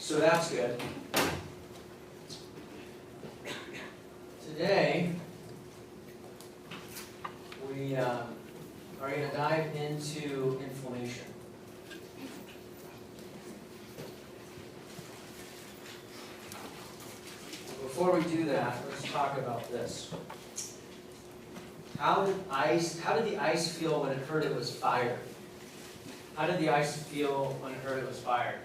So that's good. Today, we are going to dive into inflammation. Before we do that, let's talk about this. How did the ice feel when it heard it was fired? How did the ice feel when it heard it was fired?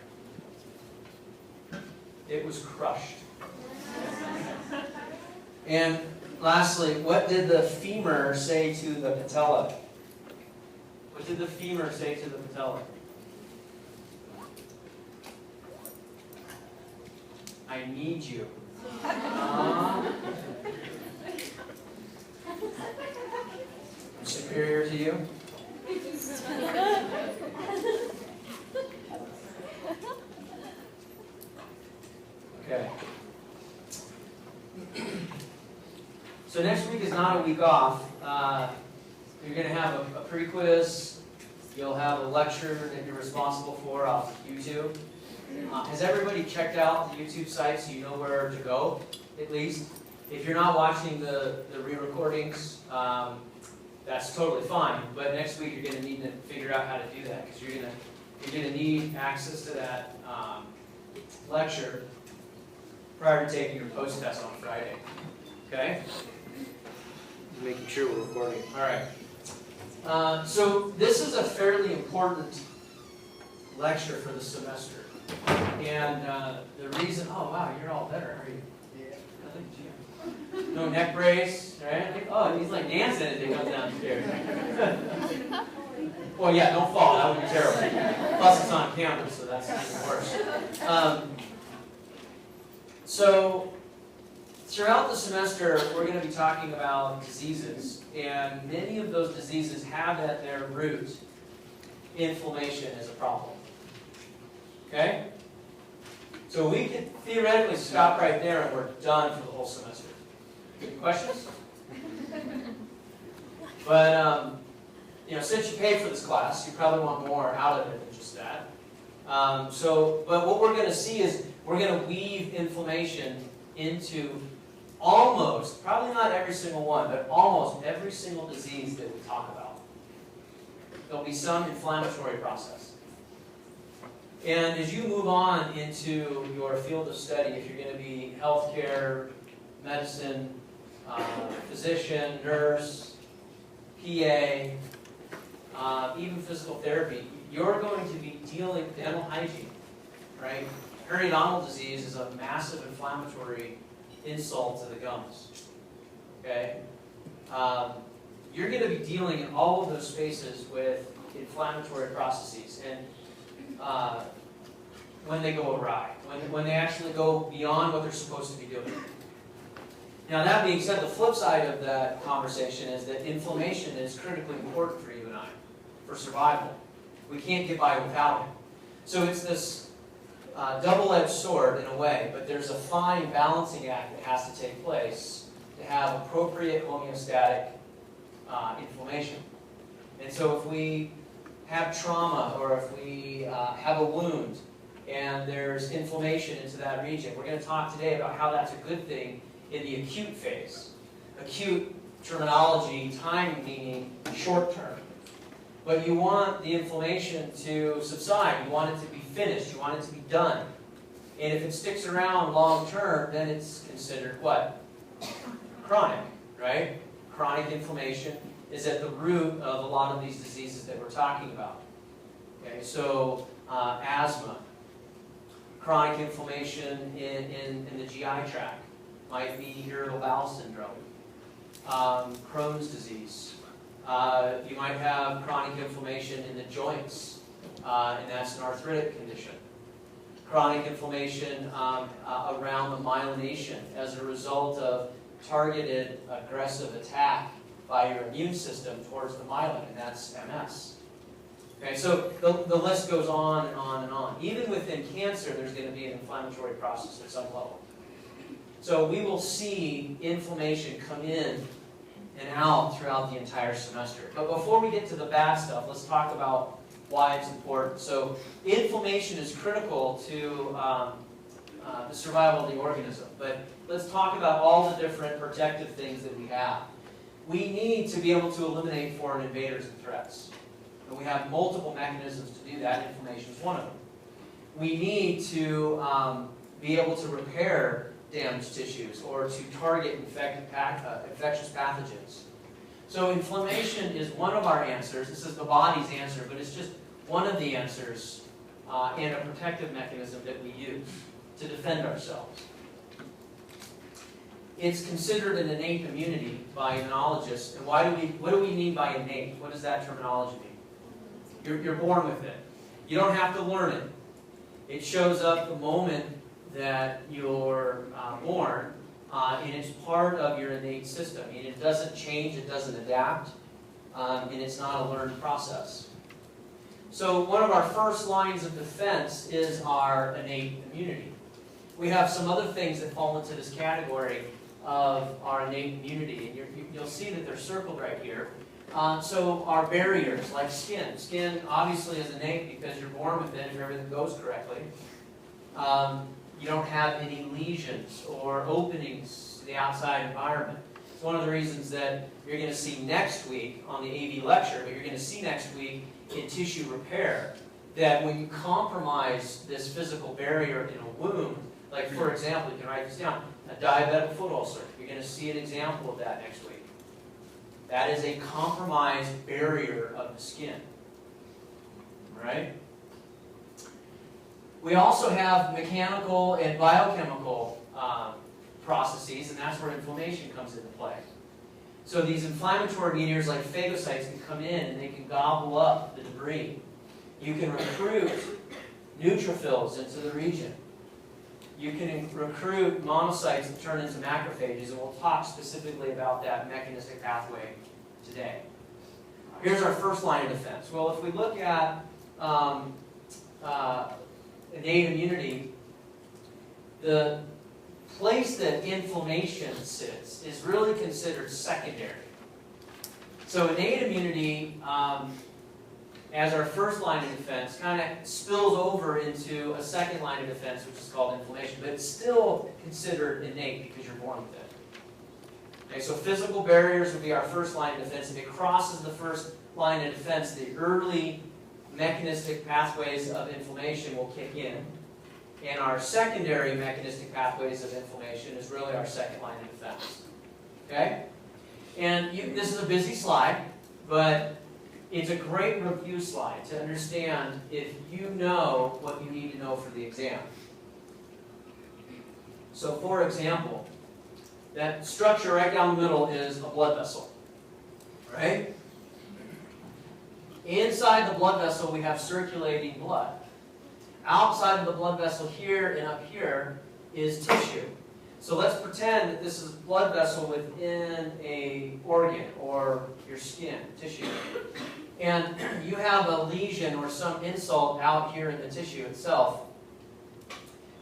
It was crushed. And lastly, what did the femur say to the patella? What did the femur say to the patella? I need you. I'm superior to you. Okay. So next week is not a week off. You're going to have a pre-quiz. You'll have a lecture that you're responsible for off YouTube. Has everybody checked out the YouTube site so you know where to go, at least? If you're not watching the re-recordings, that's totally fine. But next week you're going to need to figure out how to do that, because you're going to need access to that lecture prior to taking your post-test on Friday. Okay? Making sure we're recording. All right. So this is a fairly important lecture for the semester. And the reason, oh wow, you're all better, are you? Yeah. Look at you. No neck brace, right? Oh, he's like dancing as he comes downstairs. Well, yeah, don't fall, that would be terrible. Plus it's on campus, so that's even worse. So throughout the semester, we're going to be talking about diseases, and many of those diseases have at their root inflammation as a problem. Okay? So we could theoretically stop right there and we're done for the whole semester. Any questions? But, since you paid for this class, you probably want more out of it than just that. But what we're going to see is we're going to weave inflammation into almost, probably not every single one, but almost every single disease that we talk about. There'll be some inflammatory process. And as you move on into your field of study, if you're going to be healthcare, medicine, physician, nurse, PA, even physical therapy, you're going to be dealing with dental hygiene, right? Periodontal disease is a massive inflammatory insult to the gums, okay? You're going to be dealing in all of those spaces with inflammatory processes. And when they go awry, when they actually go beyond what they're supposed to be doing. Now that being said, the flip side of that conversation is that inflammation is critically important for you and I, for survival. We can't get by without it. So it's this double-edged sword in a way, but there's a fine balancing act that has to take place to have appropriate homeostatic inflammation. And so if we have trauma, or if we have a wound and there's inflammation into that region, we're going to talk today about how that's a good thing in the acute phase. Acute terminology, time meaning short term. But you want the inflammation to subside. You want it to be finished. You want it to be done. And if it sticks around long term, then it's considered what? Chronic, right? Chronic inflammation is at the root of a lot of these diseases that we're talking about. Okay, so asthma, chronic inflammation in the GI tract, might be irritable bowel syndrome, Crohn's disease. You might have chronic inflammation in the joints, and that's an arthritic condition. Chronic inflammation around the myelination as a result of targeted aggressive attack by your immune system towards the myelin, and that's MS. Okay, so the list goes on and on and on. Even within cancer, there's going to be an inflammatory process at some level. So we will see inflammation come in and out throughout the entire semester. But before we get to the bad stuff, let's talk about why it's important. So inflammation is critical to the survival of the organism. But let's talk about all the different protective things that we have. We need to be able to eliminate foreign invaders and threats. And we have multiple mechanisms to do that. Inflammation is one of them. We need to be able to repair damaged tissues or to target infectious pathogens. So inflammation is one of our answers. This is the body's answer, but it's just one of the answers and a protective mechanism that we use to defend ourselves. It's considered an innate immunity by immunologists. And what do we mean by innate? What does that terminology mean? You're born with it. You don't have to learn it. It shows up the moment that you're born, and it's part of your innate system. And it doesn't change, it doesn't adapt, and it's not a learned process. So one of our first lines of defense is our innate immunity. We have some other things that fall into this category of our innate immunity, and you'll see that they're circled right here. So our barriers, like skin. Skin obviously is innate because you're born with it if everything goes correctly. You don't have any lesions or openings to the outside environment. It's one of the reasons that you're going to see next week on the AV lecture, but you're going to see next week in tissue repair, that when you compromise this physical barrier in a wound, like for example, you can write this down, a diabetic foot ulcer, you're going to see an example of that next week. That is a compromised barrier of the skin. Right? We also have mechanical and biochemical processes, and that's where inflammation comes into play. So these inflammatory mediators like phagocytes can come in and they can gobble up the debris. You can recruit neutrophils into the region. You can recruit monocytes that turn into macrophages, and we'll talk specifically about that mechanistic pathway today. Here's our first line of defense. Well, if we look at innate immunity, the place that inflammation sits is really considered secondary. So innate immunity, as our first line of defense, kind of spills over into a second line of defense, which is called inflammation, but it's still considered innate because you're born with it. Okay, so physical barriers would be our first line of defense. If it crosses the first line of defense, the early mechanistic pathways of inflammation will kick in. And our secondary mechanistic pathways of inflammation is really our second line of defense. Okay? And this is a busy slide, but it's a great review slide to understand if you know what you need to know for the exam. So for example, that structure right down the middle is a blood vessel. Right? Inside the blood vessel, we have circulating blood. Outside of the blood vessel here and up here is tissue. So let's pretend that this is a blood vessel within an organ or your skin, tissue. And you have a lesion or some insult out here in the tissue itself.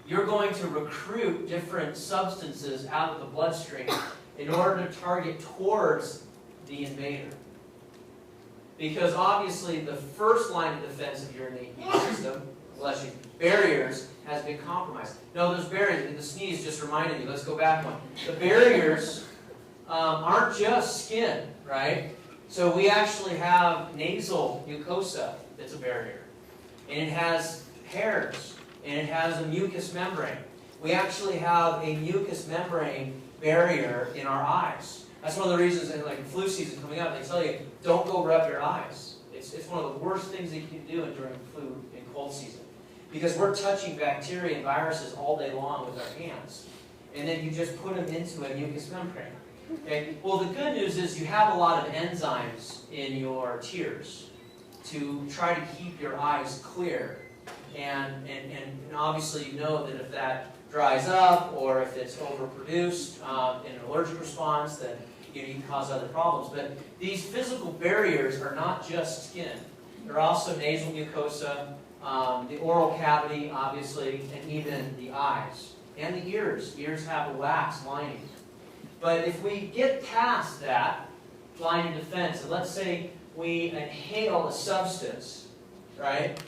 You're going to recruit different substances out of the bloodstream in order to target towards the invader. Because obviously the first line of defense of your innate immune system, barriers, has been compromised. No, those barriers, the sneeze just reminded me, let's go back one. The barriers aren't just skin, right? So we actually have nasal mucosa that's a barrier. And it has hairs, and it has a mucous membrane. We actually have a mucous membrane barrier in our eyes. That's one of the reasons, like flu season coming up, they tell you, don't go rub your eyes. It's one of the worst things that you can do during flu and cold season. Because we're touching bacteria and viruses all day long with our hands. And then you just put them into a mucous membrane. Okay? Well, the good news is you have a lot of enzymes in your tears to try to keep your eyes clear. And obviously you know that if that dries up or if it's overproduced in an allergic response, then you can cause other problems. But these physical barriers are not just skin. They're also nasal mucosa, the oral cavity, obviously, and even the eyes. And the ears. Ears have a wax lining. But if we get past that line of defense, and let's say we inhale a substance, right,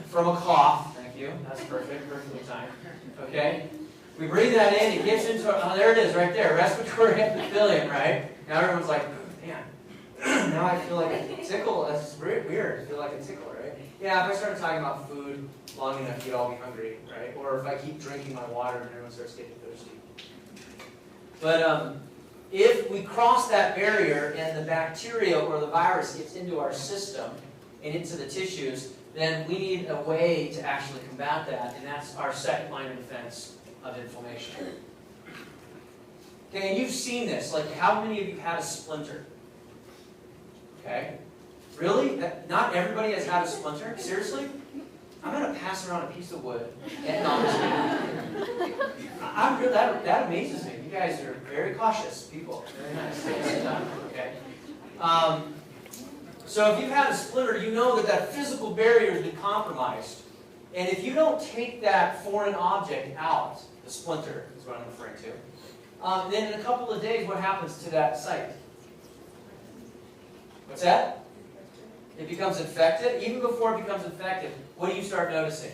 from a cough, thank you. That's perfect, perfectly timed. Okay? We breathe that in, it gets into our, oh, there it is, right there, respiratory epithelium, right? Now everyone's like, man, now I feel like a tickle. That's weird. I feel like a tickle, right? Yeah, if I start talking about food long enough, you'd all be hungry, right? Or if I keep drinking my water and everyone starts getting thirsty. But if we cross that barrier and the bacteria or the virus gets into our system and into the tissues, then we need a way to actually combat that, and that's our second line of defense of inflammation. Okay, and you've seen this. Like, how many of you had a splinter? Okay? Really? Not everybody has had a splinter? Seriously? I'm going to pass around a piece of wood. And that amazes me. You guys are very cautious people. Very nice. Okay. So if you've had a splinter, you know that physical barrier has been compromised. And if you don't take that foreign object out, the splinter is what I'm referring to, then in a couple of days, what happens to that site? What's that? It becomes infected. Even before it becomes infected, what do you start noticing?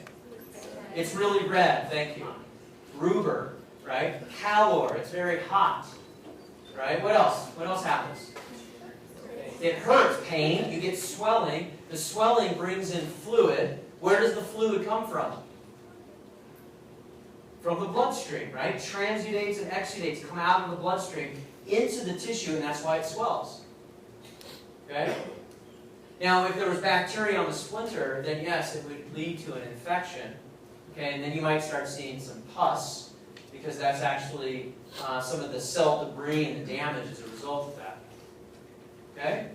It's really red, thank you. Rubor, right? Calor, it's very hot, right? What else? What else happens? It hurts, pain, you get swelling. The swelling brings in fluid. Where does the fluid come from? From the bloodstream, right? Transudates and exudates come out of the bloodstream into the tissue, and that's why it swells. Okay? Now, if there was bacteria on the splinter, then yes, it would lead to an infection. Okay, and then you might start seeing some pus, because that's actually some of the cell debris and the damage as a result of that. Okay?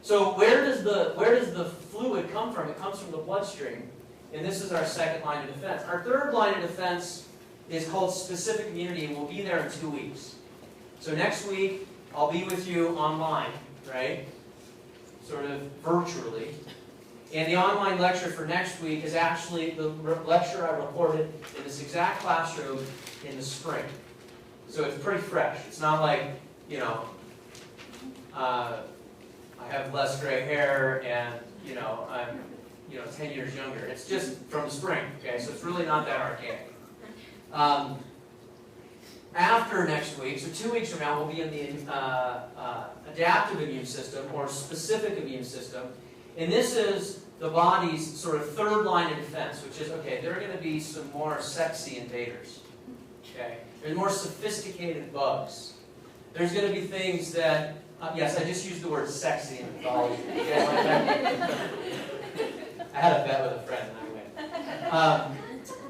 So where does the fluid come from? It comes from the bloodstream. And this is our second line of defense. Our third line of defense is called specific immunity, and we'll be there in 2 weeks. So next week, I'll be with you online, right? Sort of virtually. And the online lecture for next week is actually the lecture I recorded in this exact classroom in the spring. So it's pretty fresh. It's not like, you know, I have less gray hair and, you know, I'm, 10 years younger. It's just from the spring, okay? So it's really not that archaic. After next week, so 2 weeks from now, we'll be in the adaptive immune system or specific immune system. And this is the body's sort of third line of defense, which is, okay, there are going to be some more sexy invaders. Okay? There's more sophisticated bugs. There's going to be things that, yes, I just used the word sexy in pathology. You guys like that? I had a bet with a friend and I win.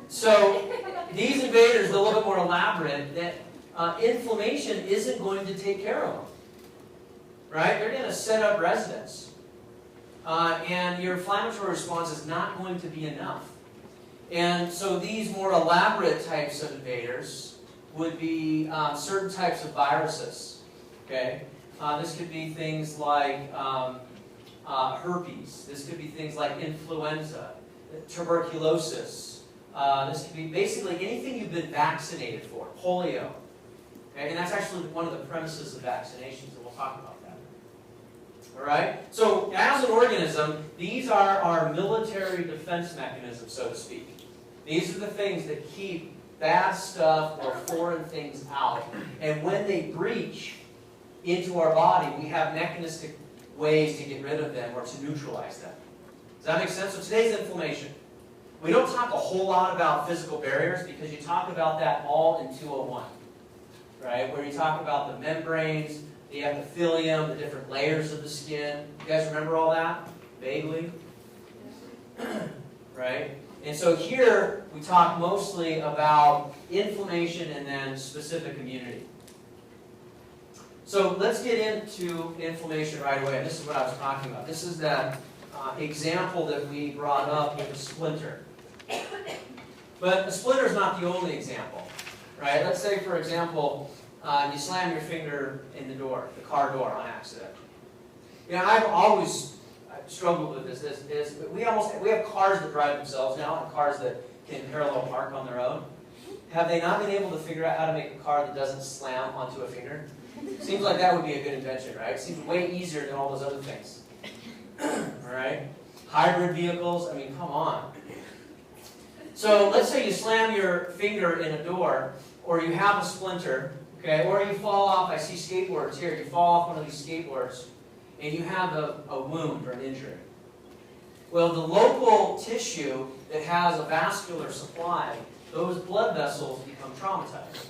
So these invaders are a little bit more elaborate that inflammation isn't going to take care of them. Right? They're going to set up residence. And your inflammatory response is not going to be enough. And so these more elaborate types of invaders would be certain types of viruses. Okay? This could be things like herpes. This could be things like influenza, tuberculosis. This could be basically anything you've been vaccinated for, polio. Okay? And that's actually one of the premises of vaccinations, and we'll talk about that. All right? So as an organism, these are our military defense mechanisms, so to speak. These are the things that keep bad stuff or foreign things out. And when they breach into our body, we have mechanistic ways to get rid of them or to neutralize them. Does that make sense? So today's inflammation. We don't talk a whole lot about physical barriers because you talk about that all in 201. Right? Where you talk about the membranes, the epithelium, the different layers of the skin. You guys remember all that? Vaguely? Right? And so here we talk mostly about inflammation and then specific immunity. So let's get into inflammation right away. This is what I was talking about. This is that example that we brought up with a splinter. But a splinter is not the only example. Right? Let's say, for example, you slam your finger in the door, the car door, on accident. You know, I've struggled with this. We have cars that drive themselves now, and cars that can parallel park on their own. Have they not been able to figure out how to make a car that doesn't slam onto a finger? Seems like that would be a good invention, right? Seems way easier than all those other things. All right? Hybrid vehicles, I mean, come on. So let's say you slam your finger in a door, or you have a splinter, okay, or you fall off. I see skateboards here. You fall off one of these skateboards, and you have a wound or an injury. Well, the local tissue that has a vascular supply, those blood vessels become traumatized.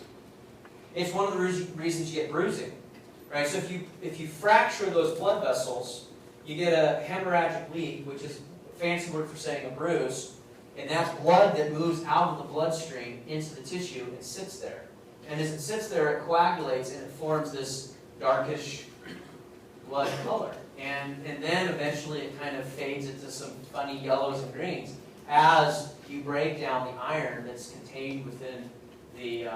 It's one of the reasons you get bruising, right? So if you fracture those blood vessels, you get a hemorrhagic leak, which is a fancy word for saying a bruise, and that's blood that moves out of the bloodstream into the tissue and sits there. And as it sits there, it coagulates and it forms this darkish blood color. And then eventually it kind of fades into some funny yellows and greens as you break down the iron that's contained within the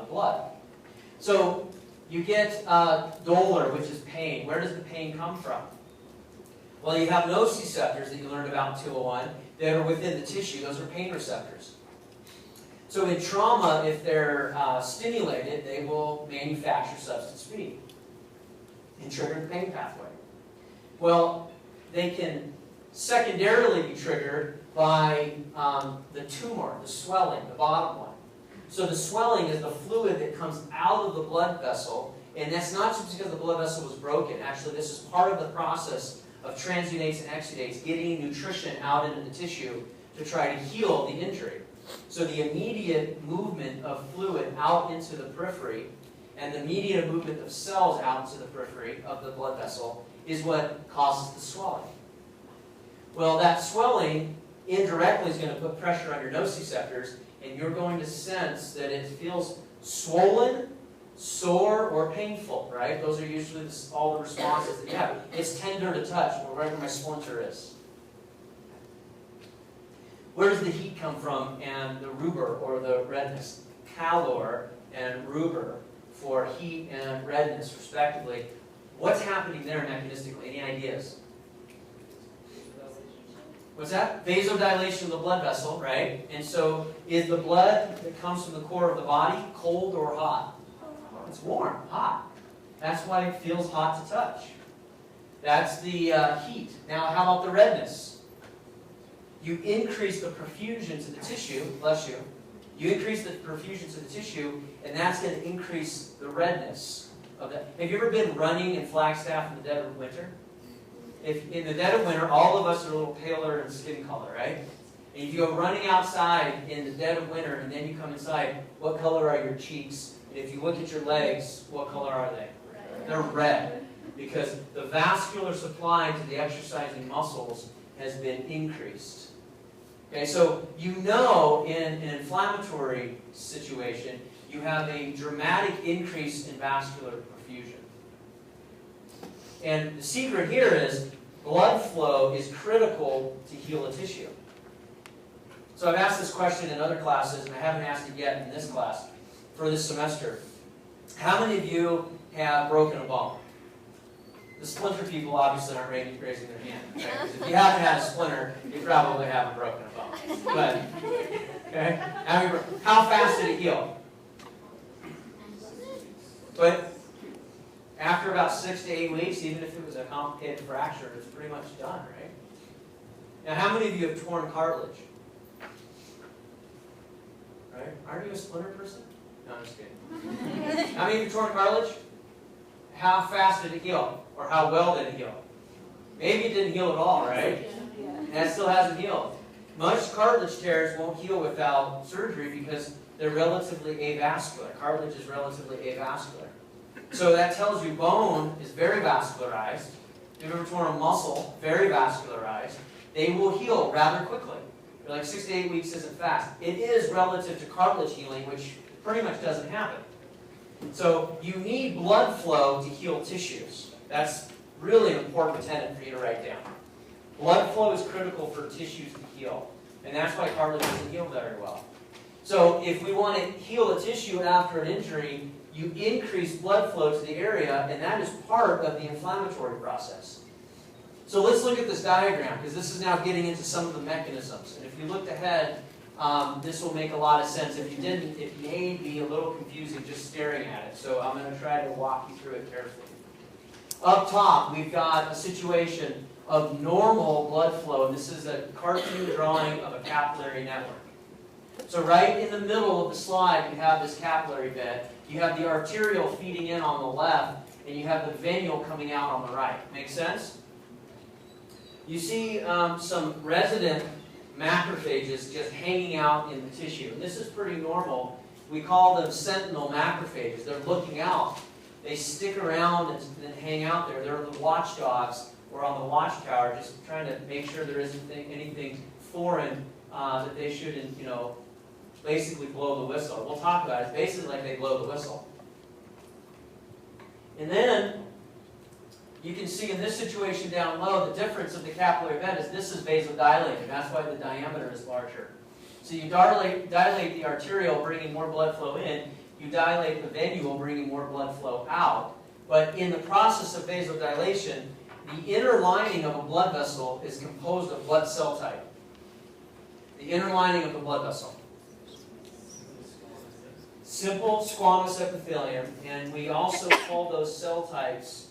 blood. So you get dolor, which is pain. Where does the pain come from? Well, you have nociceptors that you learned about in 201 that are within the tissue. Those are pain receptors. So in trauma, if they're stimulated, they will manufacture substance P and trigger the pain pathway. Well, they can secondarily be triggered by the tumor, the swelling, the bottom one. So the swelling is the fluid that comes out of the blood vessel, and that's not just because the blood vessel was broken. Actually, this is part of the process of transudates and exudates, getting nutrition out into the tissue to try to heal the injury. So the immediate movement of fluid out into the periphery and the immediate movement of cells out into the periphery of the blood vessel is what causes the swelling. Well, that swelling indirectly is going to put pressure on your nociceptors, and you're going to sense that it feels swollen, sore, or painful, right? Those are usually all the responses that you have. It's tender to touch, wherever my splinter is. Where does the heat come from and the rubor, or the redness? Calor and rubor for heat and redness, respectively. What's happening there mechanistically? Any ideas? What's that? Vasodilation of the blood vessel, right? And so is the blood that comes from the core of the body cold or hot? It's warm, hot. That's why it feels hot to touch. That's the heat. Now, how about the redness? You increase the perfusion to the tissue, bless you. You increase the perfusion to the tissue, and that's going to increase the redness of that. Have you ever been running in Flagstaff in the dead of winter? If in the dead of winter, all of us are a little paler in skin color, right? And if you go running outside in the dead of winter and then you come inside, what color are your cheeks? And if you look at your legs, what color are they? Red. They're red, because the vascular supply to the exercising muscles has been increased. Okay, so you know in an inflammatory situation, you have a dramatic increase in vascular perfusion. And the secret here is blood flow is critical to heal a tissue. So I've asked this question in other classes, and I haven't asked it yet in this class for this semester. How many of you have broken a bone? The splinter people obviously aren't raising their hand. Okay? 'Cause if you haven't had a splinter, you probably haven't broken a bone. But, okay? How fast did it heal? But after about 6 to 8 weeks, even if it was a complicated fracture, it's pretty much done, right? Now, how many of you have torn cartilage? Right? Aren't you a splinter person? No, I'm just kidding. How many of you have torn cartilage? How fast did it heal? Or how well did it heal? Maybe it didn't heal at all, right? And that still hasn't healed. Most cartilage tears won't heal without surgery because they're relatively avascular. Cartilage is relatively avascular. So that tells you bone is very vascularized. If you've ever torn a muscle, very vascularized, they will heal rather quickly. Like 6 to 8 weeks isn't fast. It is relative to cartilage healing, which pretty much doesn't happen. So you need blood flow to heal tissues. That's really an important tenet for you to write down. Blood flow is critical for tissues to heal. And that's why cartilage doesn't heal very well. So if we want to heal a tissue after an injury, you increase blood flow to the area, and that is part of the inflammatory process. So let's look at this diagram, because this is now getting into some of the mechanisms. And if you looked ahead, this will make a lot of sense. If you didn't, it may be a little confusing just staring at it. So I'm going to try to walk you through it carefully. Up top, we've got a situation of normal blood flow. And this is a cartoon drawing of a capillary network. So right in the middle of the slide, you have this capillary bed. You have the arterial feeding in on the left, and you have the venule coming out on the right. Make sense? You see some resident macrophages just hanging out in the tissue. And this is pretty normal. We call them sentinel macrophages. They're looking out. They stick around and hang out there. They're the watchdogs or on the watchtower, just trying to make sure there isn't anything foreign that they shouldn't, basically blow the whistle. We'll talk about it. It's basically like they blow the whistle. And then you can see in this situation down low, the difference of the capillary bed is this is vasodilated. That's why the diameter is larger. So you dilate the arterial, bringing more blood flow in. You dilate the venule, bringing more blood flow out. But in the process of vasodilation, the inner lining of a blood vessel is composed of what cell type? The inner lining of the blood vessel. Simple squamous epithelium, and we also call those cell types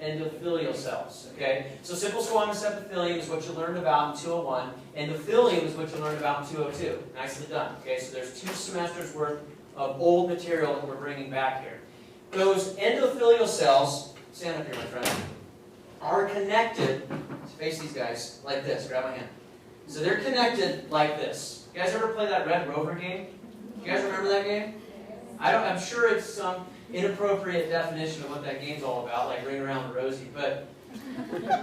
endothelial cells. Okay? So simple squamous epithelium is what you learned about in 201. Endothelium is what you learned about in 202. Nicely done. Okay? So there's 2 semesters worth of old material that we're bringing back here. Those endothelial cells, stand up here, my friend, are connected, face these guys, like this. Grab my hand. So they're connected like this. You guys ever play that Red Rover game? You guys remember that game? I'm sure it's some inappropriate definition of what that game's all about, like Ring Around the Rosie. But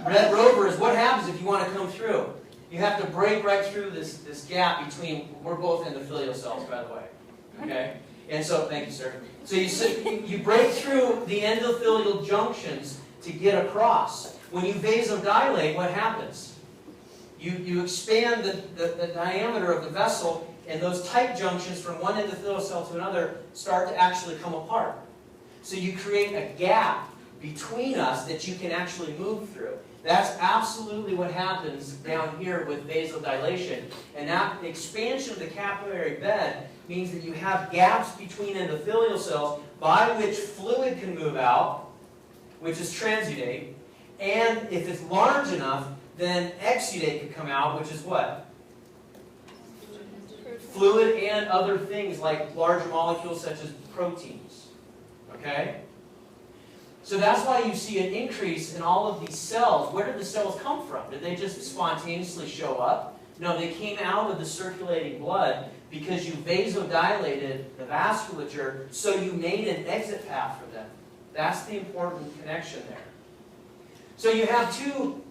Red Rover is what happens if you want to come through. You have to break right through this gap between, we're both endothelial cells, by the way. Okay? And so, thank you, sir. So you break through the endothelial junctions to get across. When you vasodilate, what happens? You expand the diameter of the vessel, and those tight junctions from one endothelial cell to another start to actually come apart. So you create a gap between us that you can actually move through. That's absolutely what happens down here with vasodilation. And that expansion of the capillary bed means that you have gaps between endothelial cells by which fluid can move out, which is transudate. And if it's large enough, then exudate can come out, which is what? Fluid and other things like larger molecules such as proteins. Okay? So that's why you see an increase in all of these cells. Where did the cells come from? Did they just spontaneously show up? No, they came out of the circulating blood because you vasodilated the vasculature, so you made an exit path for them. That's the important connection there. So you have 2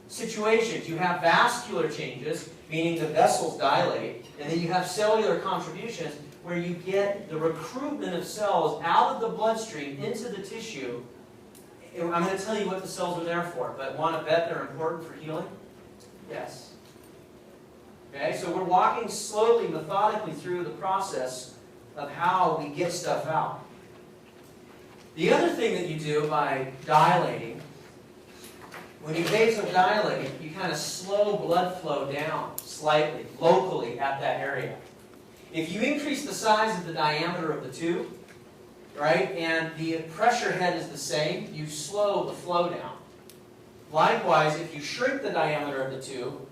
situations. You have vascular changes, meaning the vessels dilate, and then you have cellular contributions where you get the recruitment of cells out of the bloodstream into the tissue. I'm going to tell you what the cells are there for, but want to bet they're important for healing? Yes. Okay, so we're walking slowly, methodically through the process of how we get stuff out. The other thing that you do by dilating, when you vasodilate, you kind of slow blood flow down slightly, locally at that area. If you increase the size of the diameter of the tube, right, and the pressure head is the same, you slow the flow down. Likewise, if you shrink the diameter of the tube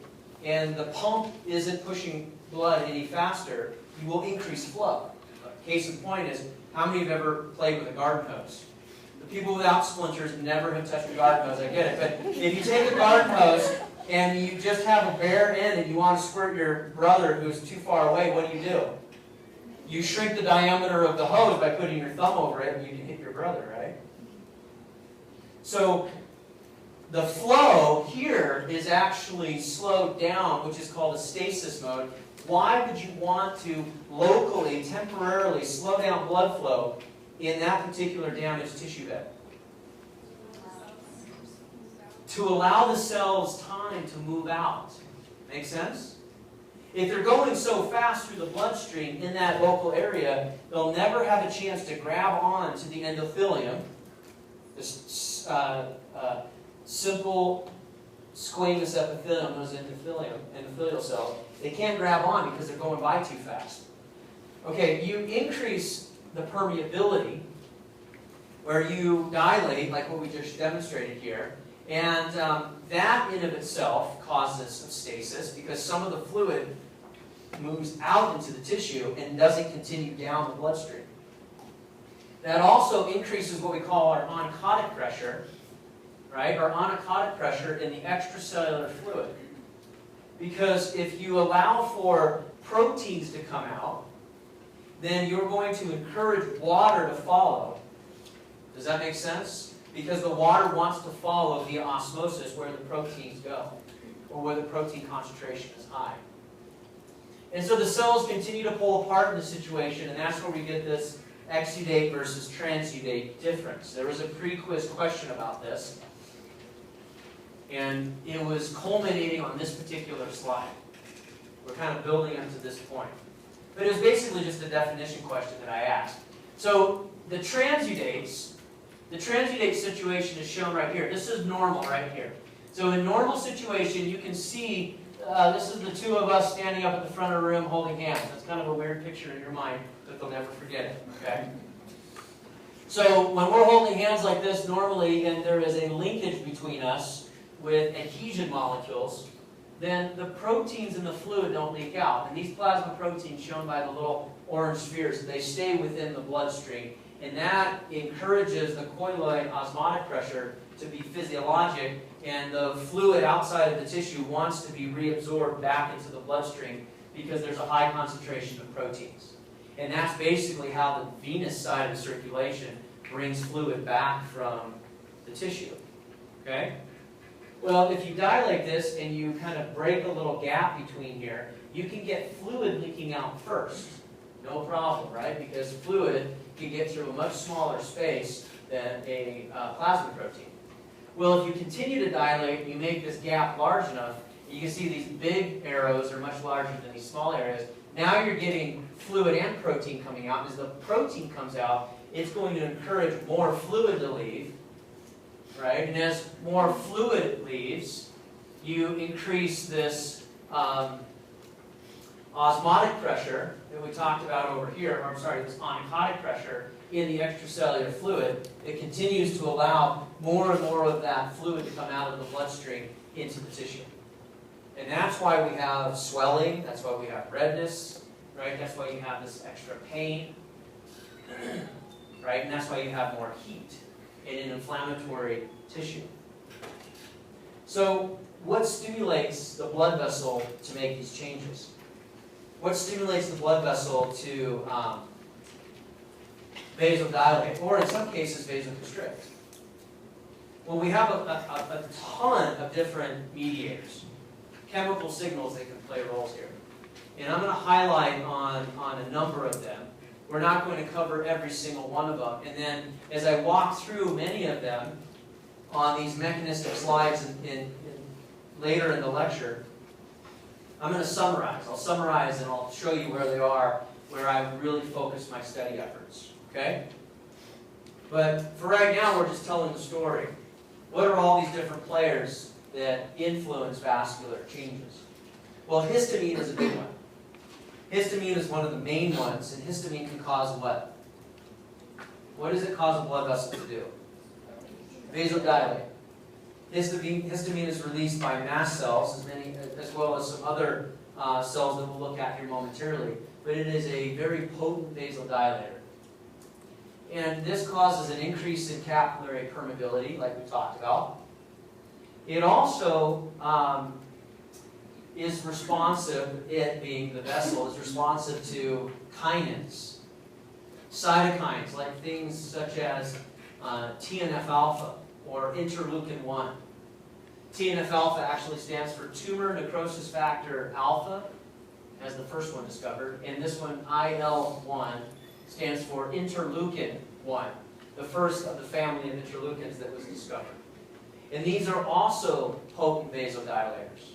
and the pump isn't pushing blood any faster, you will increase flow. Case in point is, how many have ever played with a garden hose? The people without splinters never have touched a garden hose, I get it. But if you take a garden hose and you just have a bare end and you want to squirt your brother who's too far away, what do? You shrink the diameter of the hose by putting your thumb over it and you can hit your brother, right? So the flow here is actually slowed down, which is called a stasis mode. Why would you want to locally, temporarily slow down blood flow in that particular damaged tissue bed? To allow the cells time to move out. Make sense? If they're going so fast through the bloodstream in that local area, they'll never have a chance to grab on to the endothelium, this simple squamous epithelium, those endothelial cells. They can't grab on because they're going by too fast. Okay, you increase the permeability where you dilate, like what we just demonstrated here, and that in of itself causes some stasis because some of the fluid moves out into the tissue and doesn't continue down the bloodstream. That also increases what we call our oncotic pressure, right? Our oncotic pressure in the extracellular fluid. Because if you allow for proteins to come out, then you're going to encourage water to follow. Does that make sense? Because the water wants to follow via osmosis where the proteins go, or where the protein concentration is high. And so the cells continue to pull apart in the situation, and that's where we get this exudate versus transudate difference. There was a pre-quiz question about this, and it was culminating on this particular slide. We're kind of building up to this point. But it was basically just a definition question that I asked. So the transudate situation is shown right here. This is normal right here. So in normal situation, you can see this is the two of us standing up at the front of the room holding hands. That's kind of a weird picture in your mind, but they'll never forget it, okay? So when we're holding hands like this normally, and there is a linkage between us with adhesion molecules, then the proteins in the fluid don't leak out. And these plasma proteins shown by the little orange spheres, they stay within the bloodstream. And that encourages the colloid osmotic pressure to be physiologic, and the fluid outside of the tissue wants to be reabsorbed back into the bloodstream because there's a high concentration of proteins. And that's basically how the venous side of circulation brings fluid back from the tissue. Okay? Well, if you dilate this and you kind of break a little gap between here, you can get fluid leaking out first. No problem, right? Because fluid can get through a much smaller space than a plasma protein. Well, if you continue to dilate and you make this gap large enough, you can see these big arrows are much larger than these small areas. Now you're getting fluid and protein coming out. As the protein comes out, it's going to encourage more fluid to leave, right? And as more fluid leaves, you increase this osmotic pressure that we talked about over here, or I'm sorry, this oncotic pressure in the extracellular fluid. It continues to allow more and more of that fluid to come out of the bloodstream into the tissue. And that's why we have swelling, that's why we have redness, right? That's why you have this extra pain, right? And that's why you have more heat in an inflammatory tissue. So what stimulates the blood vessel to make these changes? What stimulates the blood vessel to vasodilate, or in some cases vasoconstrict? Well, we have a ton of different mediators, chemical signals that can play roles here. And I'm going to highlight on a number of them. We're not going to cover every single one of them. And then as I walk through many of them on these mechanistic slides later in the lecture, I'm going to summarize. I'll summarize and I'll show you where they are, where I've really focused my study efforts. Okay? But for right now, we're just telling the story. What are all these different players that influence vascular changes? Well, histamine is a big one. Histamine is one of the main ones, and histamine can cause what? What does it cause a blood vessel to do? Vasodilate. Histamine is released by mast cells, as well as some other cells that we'll look at here momentarily. But it is a very potent vasodilator. And this causes an increase in capillary permeability, like we talked about. It also is responsive, it being the vessel, is responsive to kinins, cytokines, like things such as TNF-alpha or interleukin-1. TNF-alpha actually stands for tumor necrosis factor alpha, as the first one discovered, and this one, IL-1, stands for interleukin-1, the first of the family of interleukins that was discovered. And these are also potent vasodilators.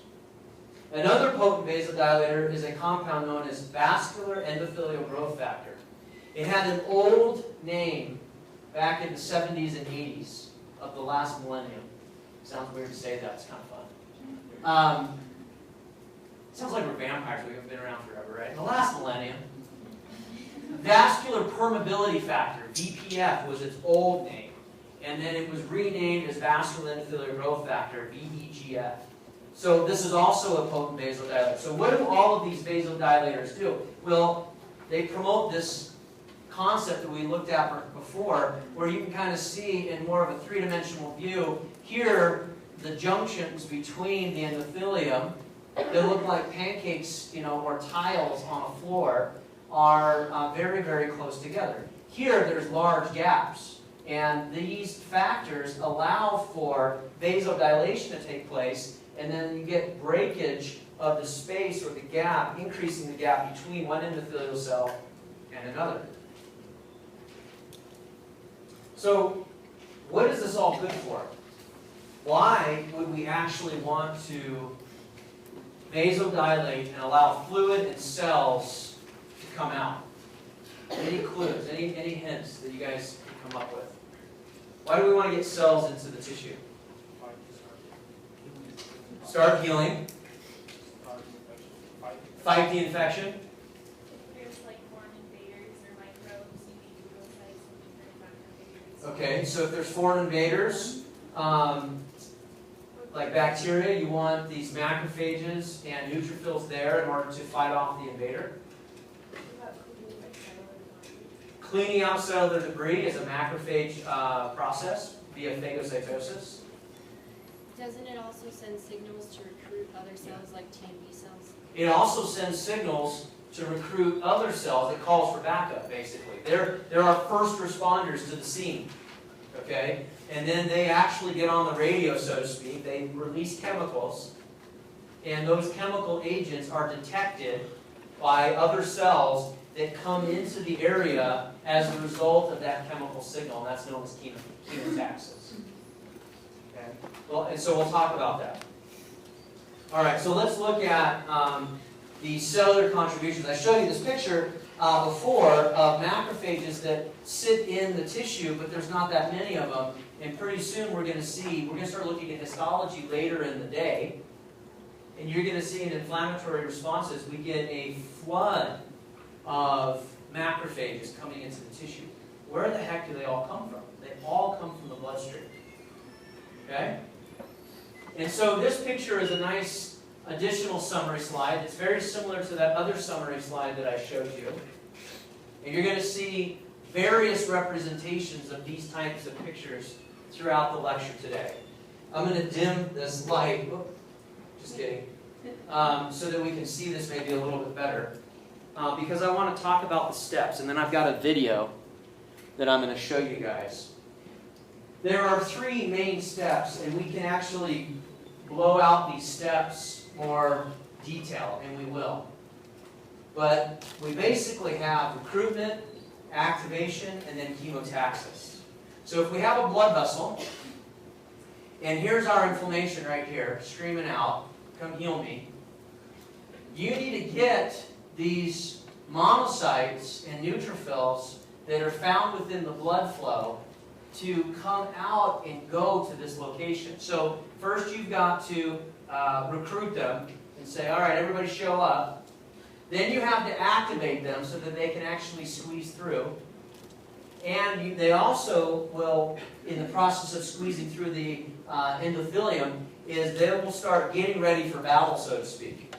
Another potent vasodilator is a compound known as vascular endothelial growth factor. It had an old name back in the 70s and 80s of the last millennium. Sounds weird to say that, it's kind of fun. Sounds like we're vampires, we've been around forever, right? In the last millennium, vascular permeability factor, VPF, was its old name. And then it was renamed as vascular endothelial growth factor, VEGF. So this is also a potent vasodilator. So what do all of these vasodilators do? Well, they promote this concept that we looked at before, where you can kind of see in more of a three-dimensional view, here, the junctions between the endothelium that look like pancakes, or tiles on a floor, are very, very close together. Here, there's large gaps, and these factors allow for vasodilation to take place, and then you get breakage of the space or the gap, increasing the gap between one endothelial cell and another. So, what is this all good for? Why would we actually want to vasodilate and allow fluid and cells to come out? Any clues, any hints that you guys can come up with? Why do we want to get cells into the tissue? Start healing. Fight the infection. There's like foreign invaders or microbes, you need leukocytes and different macrophages. Okay, so if there's foreign invaders, like bacteria, you want these macrophages and neutrophils there in order to fight off the invader. Cleaning out cellular debris is a macrophage process via phagocytosis. Doesn't it also send signals to recruit other cells like T and B cells? It also sends signals to recruit other cells. It calls for backup, basically. They're our first responders to the scene. Okay? And then they actually get on the radio, so to speak. They release chemicals. And those chemical agents are detected by other cells that come into the area as a result of that chemical signal. And that's known as chemotaxis. Okay? Well, and so we'll talk about that. All right, so let's look at the cellular contributions. I showed you this picture before of macrophages that sit in the tissue, but there's not that many of them. And pretty soon we're going to start looking at histology later in the day. And you're going to see in inflammatory responses, we get a flood of macrophages coming into the tissue. Where the heck do they all come from? They all come from the bloodstream. Okay? And so this picture is a nice additional summary slide. It's very similar to that other summary slide that I showed you. And you're going to see various representations of these types of pictures throughout the lecture today. I'm going to dim this light, just kidding, so that we can see this maybe a little bit better. Because I want to talk about the steps, and then I've got a video that I'm going to show you guys. There are 3 main steps, and we can actually blow out these steps more detail, and we will. But we basically have recruitment, activation, and then chemotaxis. So if we have a blood vessel, and here's our inflammation right here, streaming out, come heal me, you need to get these monocytes and neutrophils that are found within the blood flow to come out and go to this location. So first you've got to recruit them and say, all right, everybody show up. Then you have to activate them so that they can actually squeeze through. And they also will, in the process of squeezing through the endothelium, is they will start getting ready for battle, so to speak.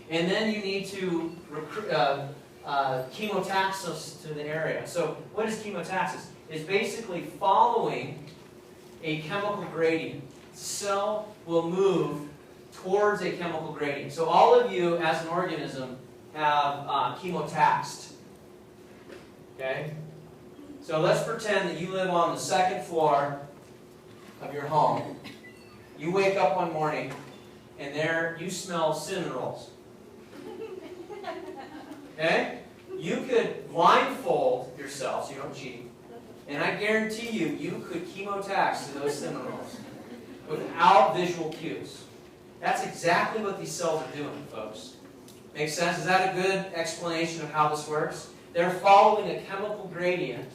And then you need to chemotaxis to the area. So what is chemotaxis? It's basically following a chemical gradient. The cell will move towards a chemical gradient. So all of you, as an organism, have chemotaxed. Okay? So let's pretend that you live on the 2nd floor of your home. You wake up one morning, and there you smell cinnamon rolls. Okay? You could blindfold yourself so you don't cheat. And I guarantee you, you could chemotax to those cinnamon rolls without visual cues. That's exactly what these cells are doing, folks. Make sense? Is that a good explanation of how this works? They're following a chemical gradient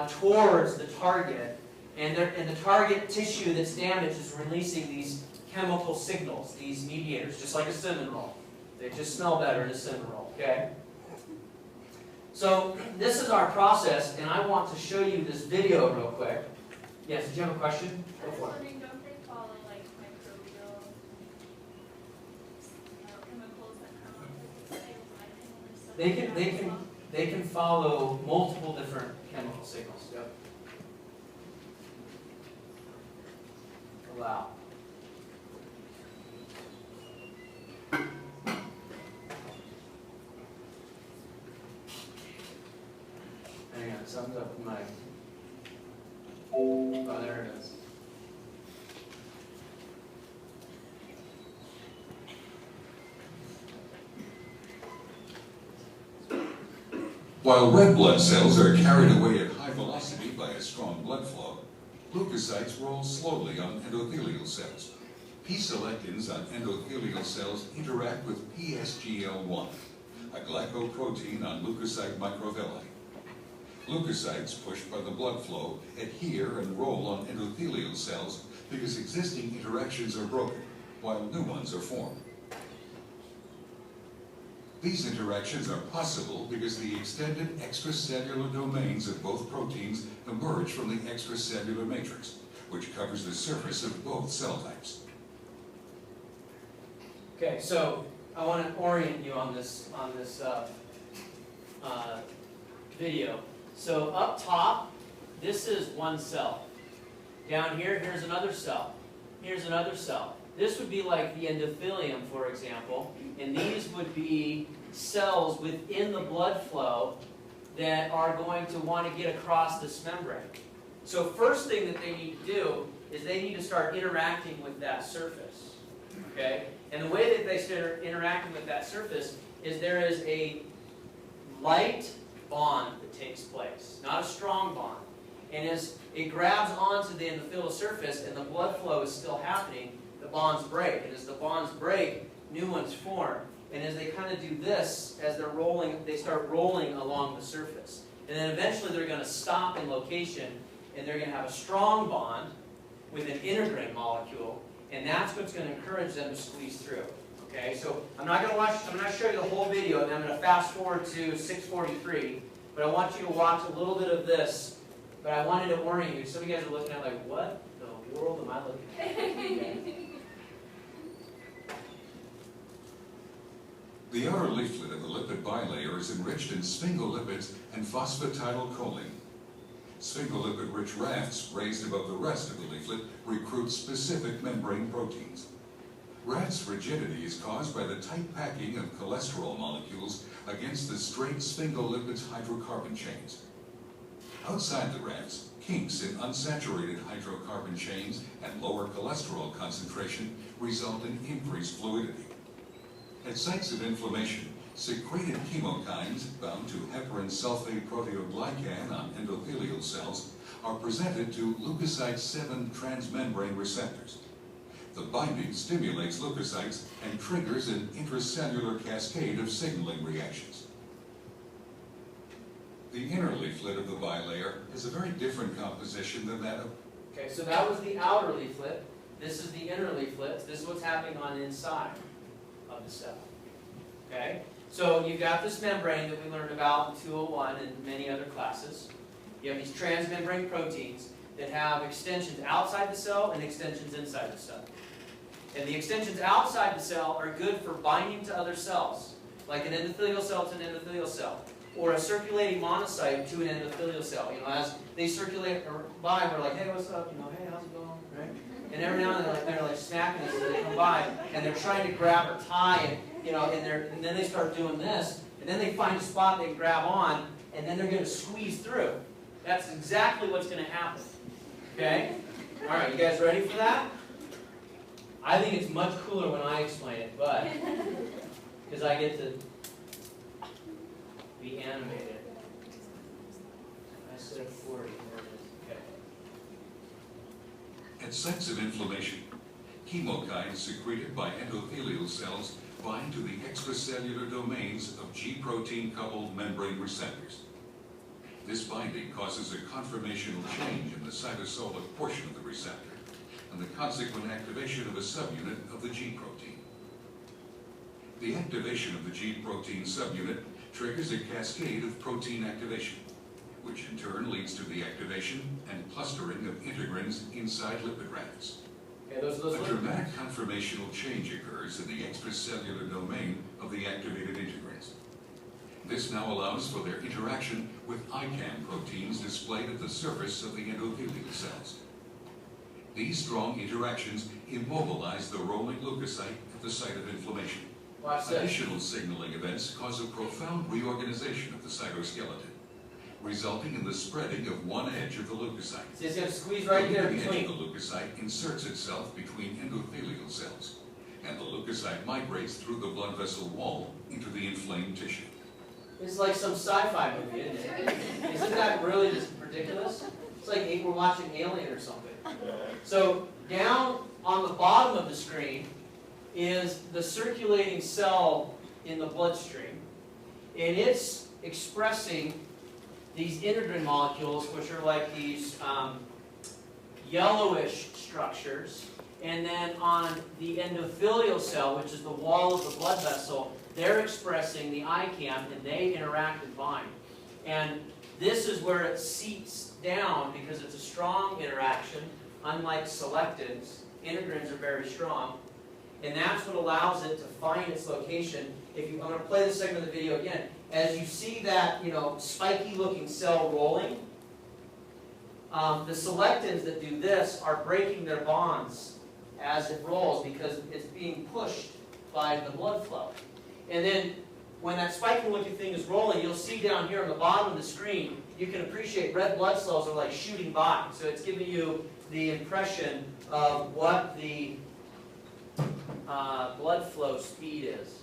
towards the target, and the target tissue that's damaged is releasing these chemical signals, these mediators, just like a cinnamon roll. They just smell better in a cinnamon roll, okay? So this is our process, and I want to show you this video real quick. Yes, did you have a question? I was wondering, don't they fall in like microbial They can follow multiple different chemical signals. Yep. Allow. Hang on, something's up with my. Oh, there it is. While red blood cells are carried away at high velocity by a strong blood flow, leukocytes roll slowly on endothelial cells. P-selectins on endothelial cells interact with PSGL1, a glycoprotein on leukocyte microvilli. Leukocytes, pushed by the blood flow, adhere and roll on endothelial cells because existing interactions are broken, while new ones are formed. These interactions are possible because the extended extracellular domains of both proteins emerge from the extracellular matrix, which covers the surface of both cell types. Okay, so I want to orient you on this video. So up top, this is one cell. Down here, here's another cell. Here's another cell. This would be like the endothelium, for example, and these would be cells within the blood flow that are going to want to get across this membrane. So first thing that they need to do is they need to start interacting with that surface. Okay? And the way that they start interacting with that surface is there is a light bond that takes place, not a strong bond. And as it grabs onto the endothelial surface and the blood flow is still happening, the bonds break. And as the bonds break, new ones form. And as they kind of do this, as they're rolling, they start rolling along the surface. And then eventually they're going to stop in location, and they're going to have a strong bond with an integrin molecule, and that's what's going to encourage them to squeeze through. Okay, so I'm not going to show you the whole video, and I'm going to fast forward to 6:43, but I want you to watch a little bit of this, but I wanted to orient you. Some of you guys are looking at like, what the world am I looking at? The outer leaflet of the lipid bilayer is enriched in sphingolipids and phosphatidylcholine. Sphingolipid-rich rafts raised above the rest of the leaflet recruit specific membrane proteins. Raft's rigidity is caused by the tight packing of cholesterol molecules against the straight sphingolipids hydrocarbon chains. Outside the rafts, kinks in unsaturated hydrocarbon chains and lower cholesterol concentration result in increased fluidity. At sites of inflammation, secreted chemokines bound to heparin sulfate proteoglycan on endothelial cells are presented to leukocyte 7 transmembrane receptors. The binding stimulates leukocytes and triggers an intracellular cascade of signaling reactions. The inner leaflet of the bilayer has a very different composition than that of... Okay, so that was the outer leaflet. This is the inner leaflet. This is what's happening on the inside of the cell. Okay? So you've got this membrane that we learned about in 201 and many other classes. You have these transmembrane proteins that have extensions outside the cell and extensions inside the cell. And the extensions outside the cell are good for binding to other cells, like an endothelial cell to an endothelial cell, or a circulating monocyte to an endothelial cell. You know, as they circulate by, we're like, hey, what's up? You know, hey, how's it going? Right? And every now and then they're like smacking us as they come by, and they're trying to grab or tie, and you know, and then they start doing this, and then they find a spot they grab on, and then they're going to squeeze through. That's exactly what's going to happen. Okay? All right, you guys ready for that? I think it's much cooler when I explain it, but because I get to be animated. I said 40. Okay. At sites of inflammation, chemokines secreted by endothelial cells bind to the extracellular domains of G-protein-coupled membrane receptors. This binding causes a conformational change in the cytosolic portion of the receptor and the consequent activation of a subunit of the G-protein. The activation of the G-protein subunit triggers a cascade of protein activation, which in turn leads to the activation and clustering of integrins inside lipid rafts. Okay, A dramatic conformational change occurs in the extracellular domain of the activated integrins. This now allows for their interaction with ICAM proteins displayed at the surface of the endothelial cells. These strong interactions immobilize the rolling leukocyte at the site of inflammation. Watch this. Additional signaling events cause a profound reorganization of the cytoskeleton, resulting in the spreading of one edge of the leukocyte. See, it's going to squeeze right here The edge between. of the leukocyte inserts itself between endothelial cells, and the leukocyte migrates through the blood vessel wall into the inflamed tissue. It's like some sci-fi movie, isn't it? Isn't that really just ridiculous? It's like we're watching Alien or something. So down on the bottom of the screen is the circulating cell in the bloodstream, and it's expressing these integrin molecules, which are like these yellowish structures. And then on the endothelial cell, which is the wall of the blood vessel, they're expressing the ICAM, and they interact and bind. And this is where it seeps down because it's a strong interaction. Unlike selectins, integrins are very strong. And that's what allows it to find its location. I'm going to play this segment of the video again. As you see that, spiky-looking cell rolling, the selectins that do this are breaking their bonds as it rolls because it's being pushed by the blood flow. And then when that spiky-looking thing is rolling, you'll see down here on the bottom of the screen, you can appreciate red blood cells are like shooting by. So it's giving you the impression of what the blood flow speed is.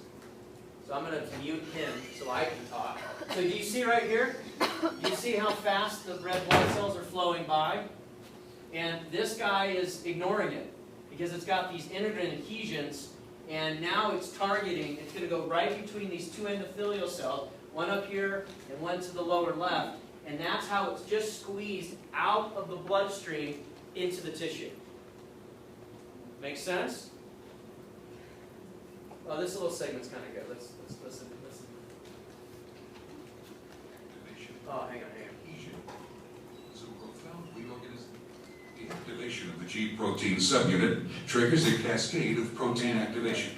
So I'm going to mute him so I can talk. So do you see right here? Do you see how fast the red blood cells are flowing by? And this guy is ignoring it because it's got these integrin adhesions, and now it's targeting, it's going to go right between these two endothelial cells, one up here and one to the lower left, and that's how it's just squeezed out of the bloodstream into the tissue. Make sense? Oh, this little segment's kind of good. Let's listen. Oh, hang on. Is a profound reorganization. The activation of the G protein subunit triggers a cascade of protein activation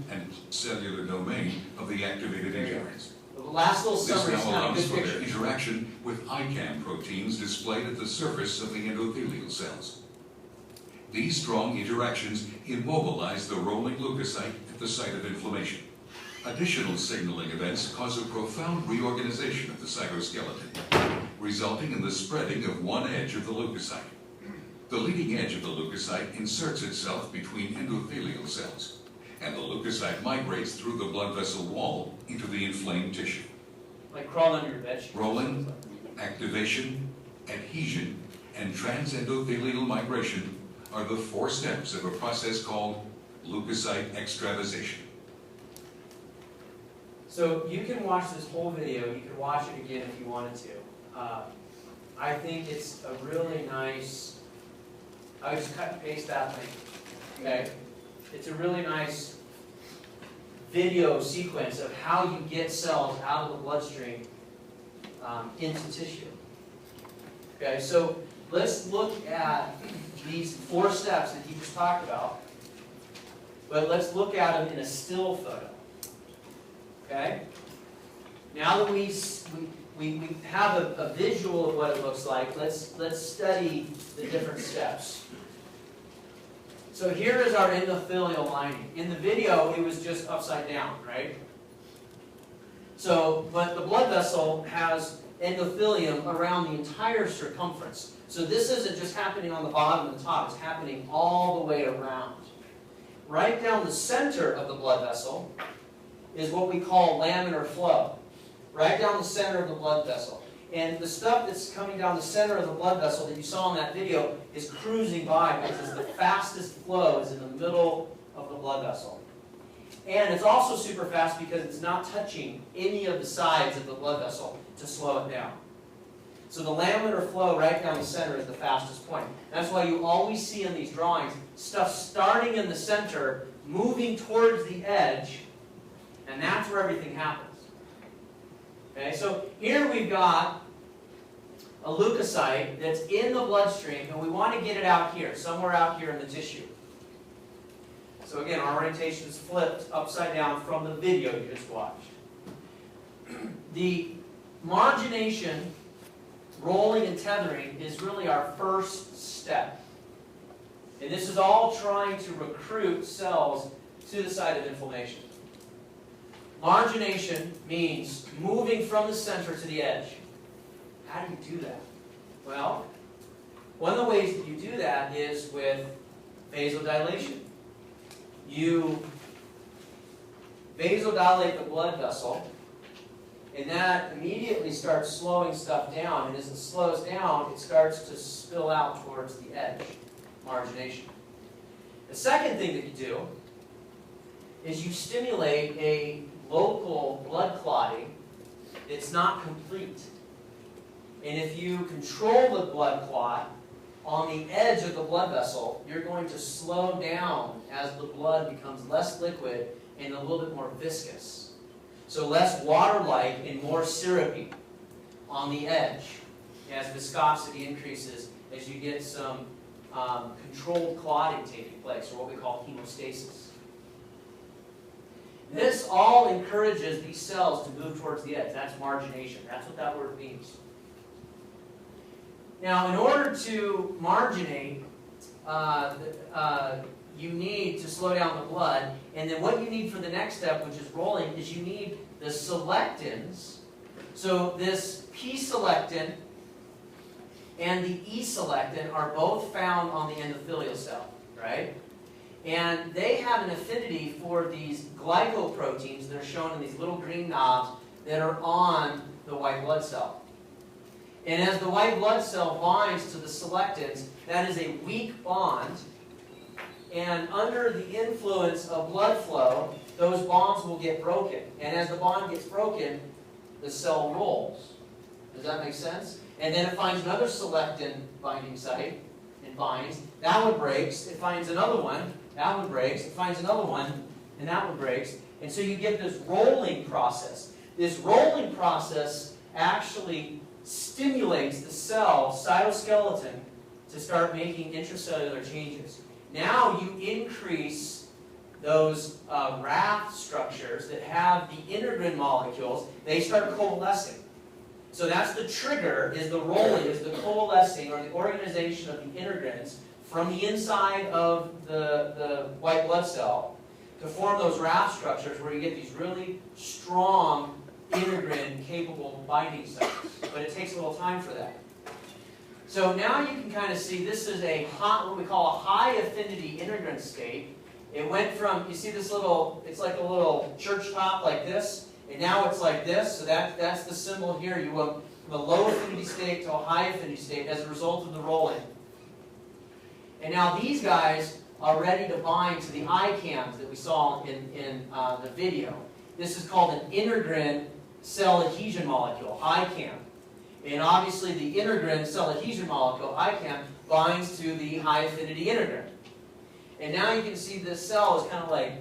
and cellular domain of the activated integrins. The last little This summary is now kind of allows good for their picture. interaction with ICAM proteins displayed at the surface of the endothelial cells. These strong interactions immobilize the rolling leukocyte at the site of inflammation. Additional signaling events cause a profound reorganization of the cytoskeleton, resulting in the spreading of one edge of the leukocyte. The leading edge of the leukocyte inserts itself between endothelial cells, and the leukocyte migrates through the blood vessel wall into the inflamed tissue. Like crawl under your bed sheet. Rolling, activation, adhesion, and transendothelial migration are the 4 steps of a process called leukocyte extravasation. So you can watch this whole video. You can watch it again if you wanted to. I think it's a really nice, I would just cut and paste that link. Okay? It's a really nice video sequence of how you get cells out of the bloodstream into tissue. Okay, so let's look at these 4 steps that he just talked about, but let's look at them in a still photo. Okay? Now that we have a visual of what it looks like, let's study the different steps. So here is our endothelial lining. In the video, it was just upside down, right? So, but the blood vessel has endothelium around the entire circumference. So this isn't just happening on the bottom and the top, it's happening all the way around. Right down the center of the blood vessel is what we call laminar flow. Right down the center of the blood vessel. And the stuff that's coming down the center of the blood vessel that you saw in that video is cruising by because the fastest flow is in the middle of the blood vessel. And it's also super fast because it's not touching any of the sides of the blood vessel to slow it down. So the laminar flow right down the center is the fastest point. That's why you always see in these drawings stuff starting in the center, moving towards the edge, and that's where everything happens. Okay, so here we've got a leukocyte that's in the bloodstream, and we want to get it out here, somewhere out here in the tissue. So again, our orientation is flipped upside down from the video you just watched. the margination, rolling and tethering, is really our first step. And this is all trying to recruit cells to the site of inflammation. Margination means moving from the center to the edge. How do you do that? Well, one of the ways that you do that is with vasodilation. You vasodilate the blood vessel, and that immediately starts slowing stuff down. And as it slows down, it starts to spill out towards the edge, margination. The second thing that you do is you stimulate a local blood clotting that's not complete. And if you control the blood clot on the edge of the blood vessel, you're going to slow down as the blood becomes less liquid and a little bit more viscous. So less water-like and more syrupy on the edge as viscosity increases, as you get some controlled clotting taking place, or what we call hemostasis. This all encourages these cells to move towards the edge. That's margination. That's what that word means. Now, in order to marginate, you need to slow down the blood. And then what you need for the next step, which is rolling, is you need the selectins. So this P-selectin and the E-selectin are both found on the endothelial cell, right? And they have an affinity for these glycoproteins that are shown in these little green knobs that are on the white blood cell. And as the white blood cell binds to the selectins, that is a weak bond. And under the influence of blood flow, those bonds will get broken. And as the bond gets broken, the cell rolls. Does that make sense? And then it finds another selectin binding site and binds. That one breaks. It finds another one. That one breaks. It finds another one. And that one breaks. And so you get this rolling process. This rolling process actually stimulates the cell cytoskeleton to start making intracellular changes. Now you increase those raft structures that have the integrin molecules. They start coalescing. So that's the trigger, is the rolling, is the coalescing or the organization of the integrins from the inside of the white blood cell to form those raft structures where you get these really strong integrin-capable binding sites. But it takes a little time for that. So now you can kind of see this is a what we call a high-affinity integrin state. It went from, you see this little, it's like a little church top like this, and now it's like this. So that's the symbol here. You went from a low-affinity state to a high-affinity state as a result of the rolling. And now these guys are ready to bind to the ICAMs that we saw in the video. This is called an integrin cell adhesion molecule, ICAM. And obviously the integrin cell adhesion molecule, ICAM, binds to the high-affinity integrin. And now you can see this cell is kind of like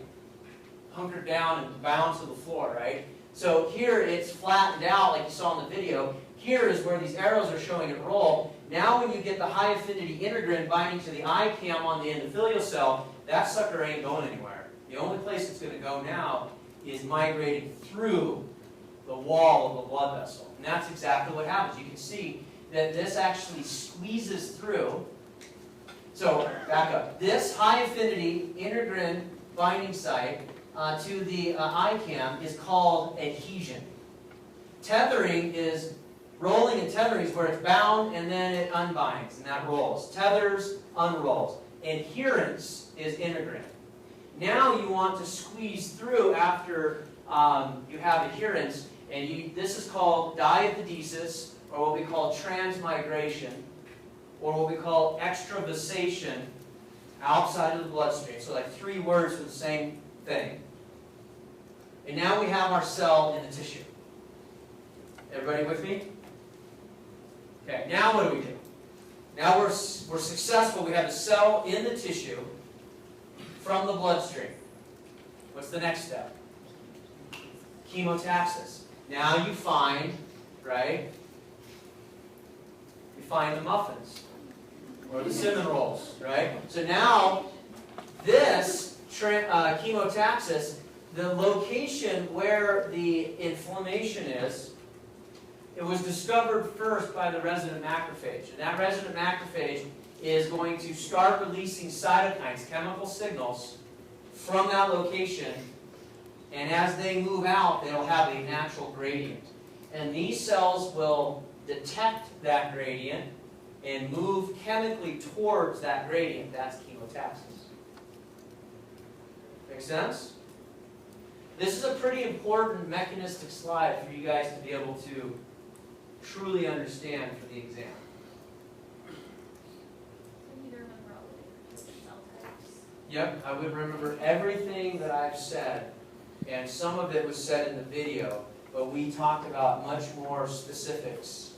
hunkered down and bound to the floor, right? So here it's flattened out like you saw in the video. Here is where these arrows are showing it roll. Now when you get the high-affinity integrin binding to the ICAM on the endothelial cell, that sucker ain't going anywhere. The only place it's going to go now is migrating through the wall of the blood vessel. And that's exactly what happens. You can see that this actually squeezes through. So, back up. This high-affinity integrin binding site to the ICAM is called adhesion. Tethering is, rolling and tethering is where it's bound and then it unbinds and that rolls. Tethers, unrolls. Adherence is integrin. Now you want to squeeze through after you have adherence, and this is called diapedesis, or what we call transmigration, or what we call extravasation outside of the bloodstream. So like 3 words for the same thing. And now we have our cell in the tissue. Everybody with me? Okay, now what do we do? Now we're successful. We have a cell in the tissue from the bloodstream. What's the next step? Chemotaxis. Now you find, right? You find the muffins or the cinnamon rolls, right? So now this chemotaxis, the location where the inflammation is, it was discovered first by the resident macrophage. And that resident macrophage is going to start releasing cytokines, chemical signals, from that location. And as they move out, they'll have a natural gradient. And these cells will detect that gradient and move chemically towards that gradient. That's chemotaxis. Make sense? This is a pretty important mechanistic slide for you guys to be able to truly understand for the exam. I need to remember all the different cell types. Yep, I would remember everything that I've said, and some of it was said in the video, but we talked about much more specifics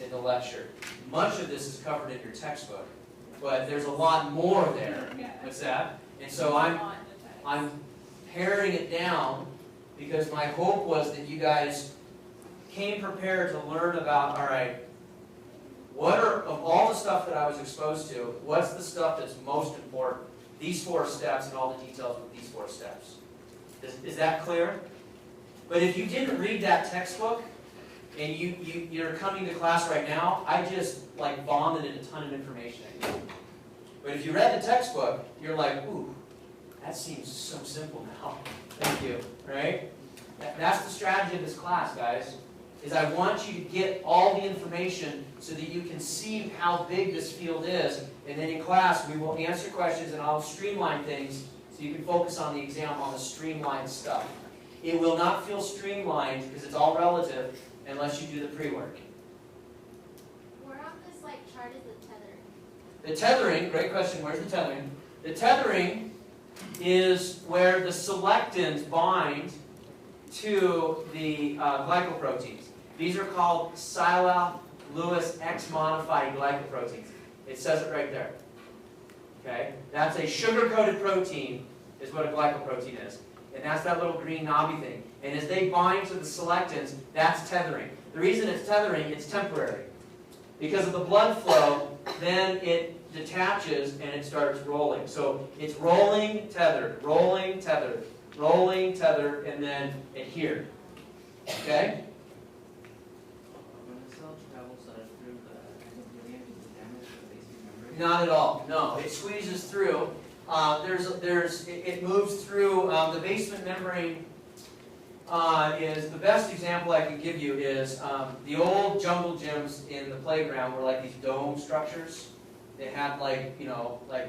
in the lecture. Much of this is covered in your textbook, but there's a lot more there. What's that? And so I'm paring it down because my hope was that you guys came prepared to learn about, all right, what are, of all the stuff that I was exposed to, what's the stuff that's most important? These 4 steps and all the details with these 4 steps. Is that clear? But if you didn't read that textbook and you're coming to class right now, I just like vomited a ton of information at you. But if you read the textbook, you're like, ooh, that seems so simple now. Thank you, right? That's the strategy of this class, guys, is I want you to get all the information so that you can see how big this field is, and then in class we will answer questions and I'll streamline things so you can focus on the exam on the streamlined stuff. It will not feel streamlined because it's all relative unless you do the pre-work. Where on this chart is the tethering? The tethering, great question, where's the tethering? The tethering is where the selectins bind to the glycoproteins. These are called Lewis X-modified glycoproteins. It says it right there. Okay? That's a sugar-coated protein is what a glycoprotein is. And that's that little green knobby thing. And as they bind to the selectins, that's tethering. The reason it's tethering, it's temporary. Because of the blood flow, then it detaches and it starts rolling. So it's rolling, tethered, rolling, tethered, rolling, tethered, and then adhered. Okay? When a cell travels through the membrane, does it damage the basement membrane? Not at all. No, it squeezes through. It moves through the basement membrane. Is the best example I can give you is the old jungle gyms in the playground were like these dome structures. They had like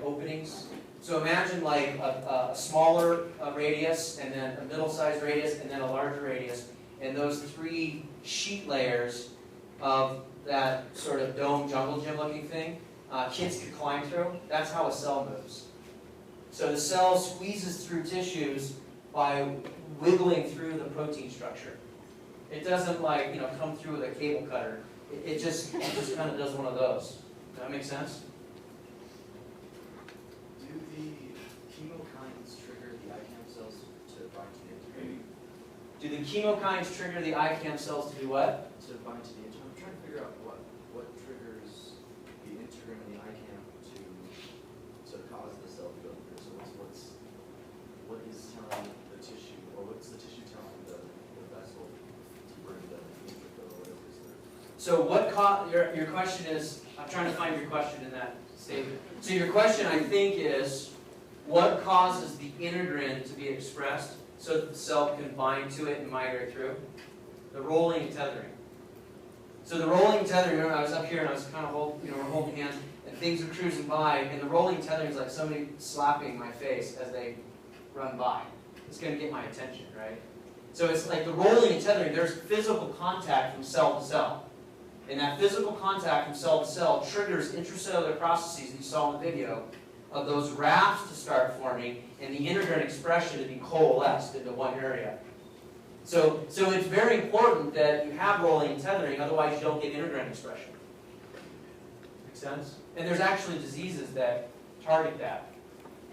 openings. So imagine like a smaller radius, and then a middle-sized radius, and then a larger radius, and those 3 sheet layers of that sort of dome jungle gym looking thing, kids could climb through. That's how a cell moves. So the cell squeezes through tissues by wiggling through the protein structure. It doesn't come through with a cable cutter. It just kind of does one of those. Does that make sense? Do the chemokines trigger the ICAM cells to bind to the integrin? Do the chemokines trigger the ICAM cells to do what? To bind to the integrin. I'm trying to figure out what triggers the integrin and the ICAM to cause the cell to go through. So what is telling the tissue, or what's the tissue telling the vessel to bring the neutrophil or whatever is there? So your question is, I'm trying to find your question in that statement. So your question, I think, is what causes the integrin to be expressed so that the cell can bind to it and migrate through? The rolling and tethering. So the rolling and tethering, remember I was up here and I was kind of we're holding hands and things are cruising by, and the rolling and tethering is like somebody slapping my face as they run by. It's going to get my attention, right? So it's like the rolling and tethering, there's physical contact from cell to cell. And that physical contact from cell to cell triggers intracellular processes that you saw in the video of those rafts to start forming and the integrin expression to be coalesced into one area. So it's very important that you have rolling and tethering, otherwise you don't get integrin expression. Make sense? And there's actually diseases that target that.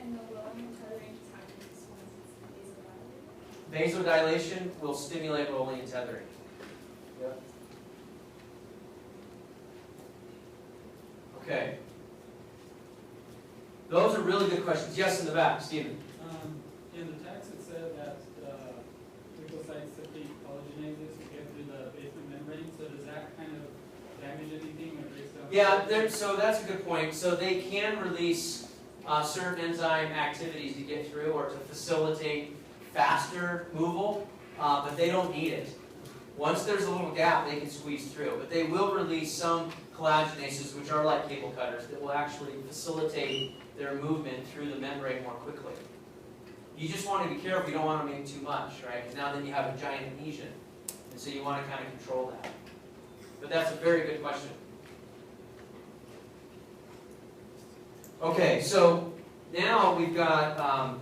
And the rolling and tethering just happens once it's vasodilated? Vasodilation will stimulate rolling and tethering. Yep. Okay. Those are really good questions. Yes, in the back, Stephen. In the text it said that anything or they still? Yeah, so that's a good point. So they can release certain enzyme activities to get through or to facilitate faster moval, but they don't need it. Once there's a little gap, they can squeeze through. But they will release some collagenases, which are like cable cutters, that will actually facilitate their movement through the membrane more quickly. You just want to be careful. You don't want to make too much, right? Because now then you have a giant adhesion. And so you want to kind of control that. But that's a very good question. Okay, so now we've got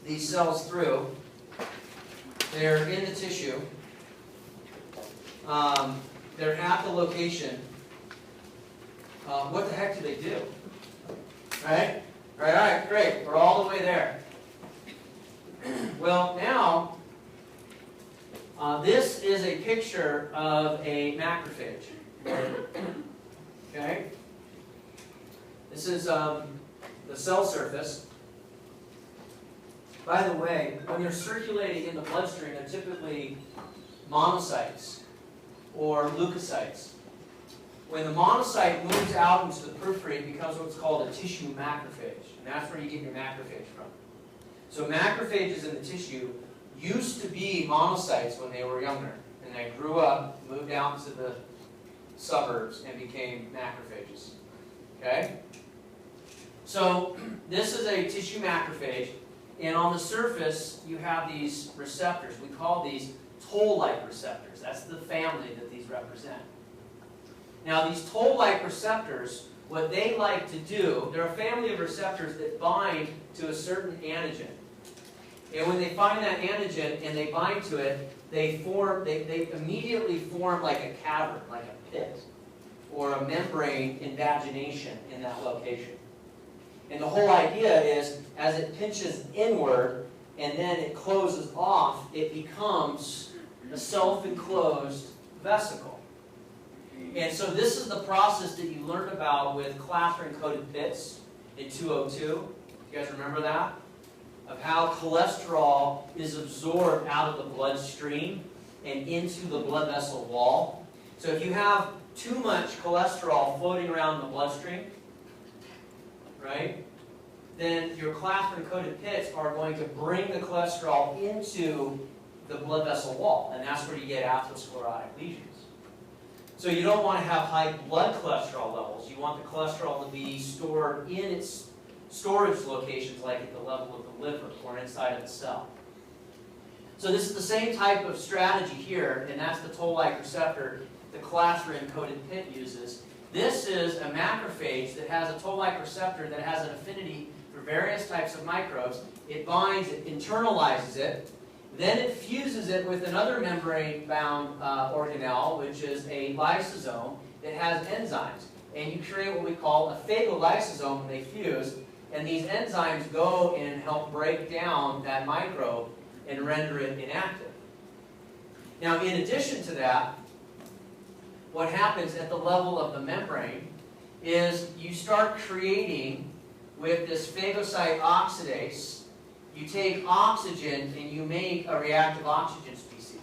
these cells through. They're in the tissue. They're at the location. What the heck do they do? Right? All right, great. We're all the way there. Well, now, this is a picture of a macrophage. Okay? This is the cell surface. By the way, when they're circulating in the bloodstream, they're typically monocytes or leukocytes. When the monocyte moves out into the periphery, it becomes what's called a tissue macrophage. And that's where you get your macrophage from. So macrophages in the tissue used to be monocytes when they were younger. And they grew up, moved out into the suburbs, and became macrophages. Okay? So this is a tissue macrophage. And on the surface, you have these receptors. We call these toll-like receptors. That's the family that these represent. Now, these toll-like receptors, what they like to do, they're a family of receptors that bind to a certain antigen. And when they find that antigen and they bind to it, they immediately form like a cavern, like a pit, or a membrane invagination in that location. And the whole idea is, as it pinches inward and then it closes off, it becomes a self-enclosed vesicle. And so this is the process that you learned about with clathrin-coated pits in 202. You guys remember that? Of how cholesterol is absorbed out of the bloodstream and into the blood vessel wall. So if you have too much cholesterol floating around in the bloodstream, right, then your clathrin-coated pits are going to bring the cholesterol into the blood vessel wall, and that's where you get atherosclerotic lesions. So you don't want to have high blood cholesterol levels. You want the cholesterol to be stored in its storage locations, like at the level of the liver or inside of the cell. So this is the same type of strategy here, and that's the toll-like receptor the clathrin-coated pit uses. This is a macrophage that has a toll-like receptor that has an affinity for various types of microbes. It binds, it internalizes it, then it fuses it with another membrane-bound organelle, which is a lysosome that has enzymes. And you create what we call a phagolysosome when they fuse, and these enzymes go and help break down that microbe and render it inactive. Now, in addition to that, what happens at the level of the membrane is you start creating, with this phagocyte oxidase, you take oxygen and you make a reactive oxygen species.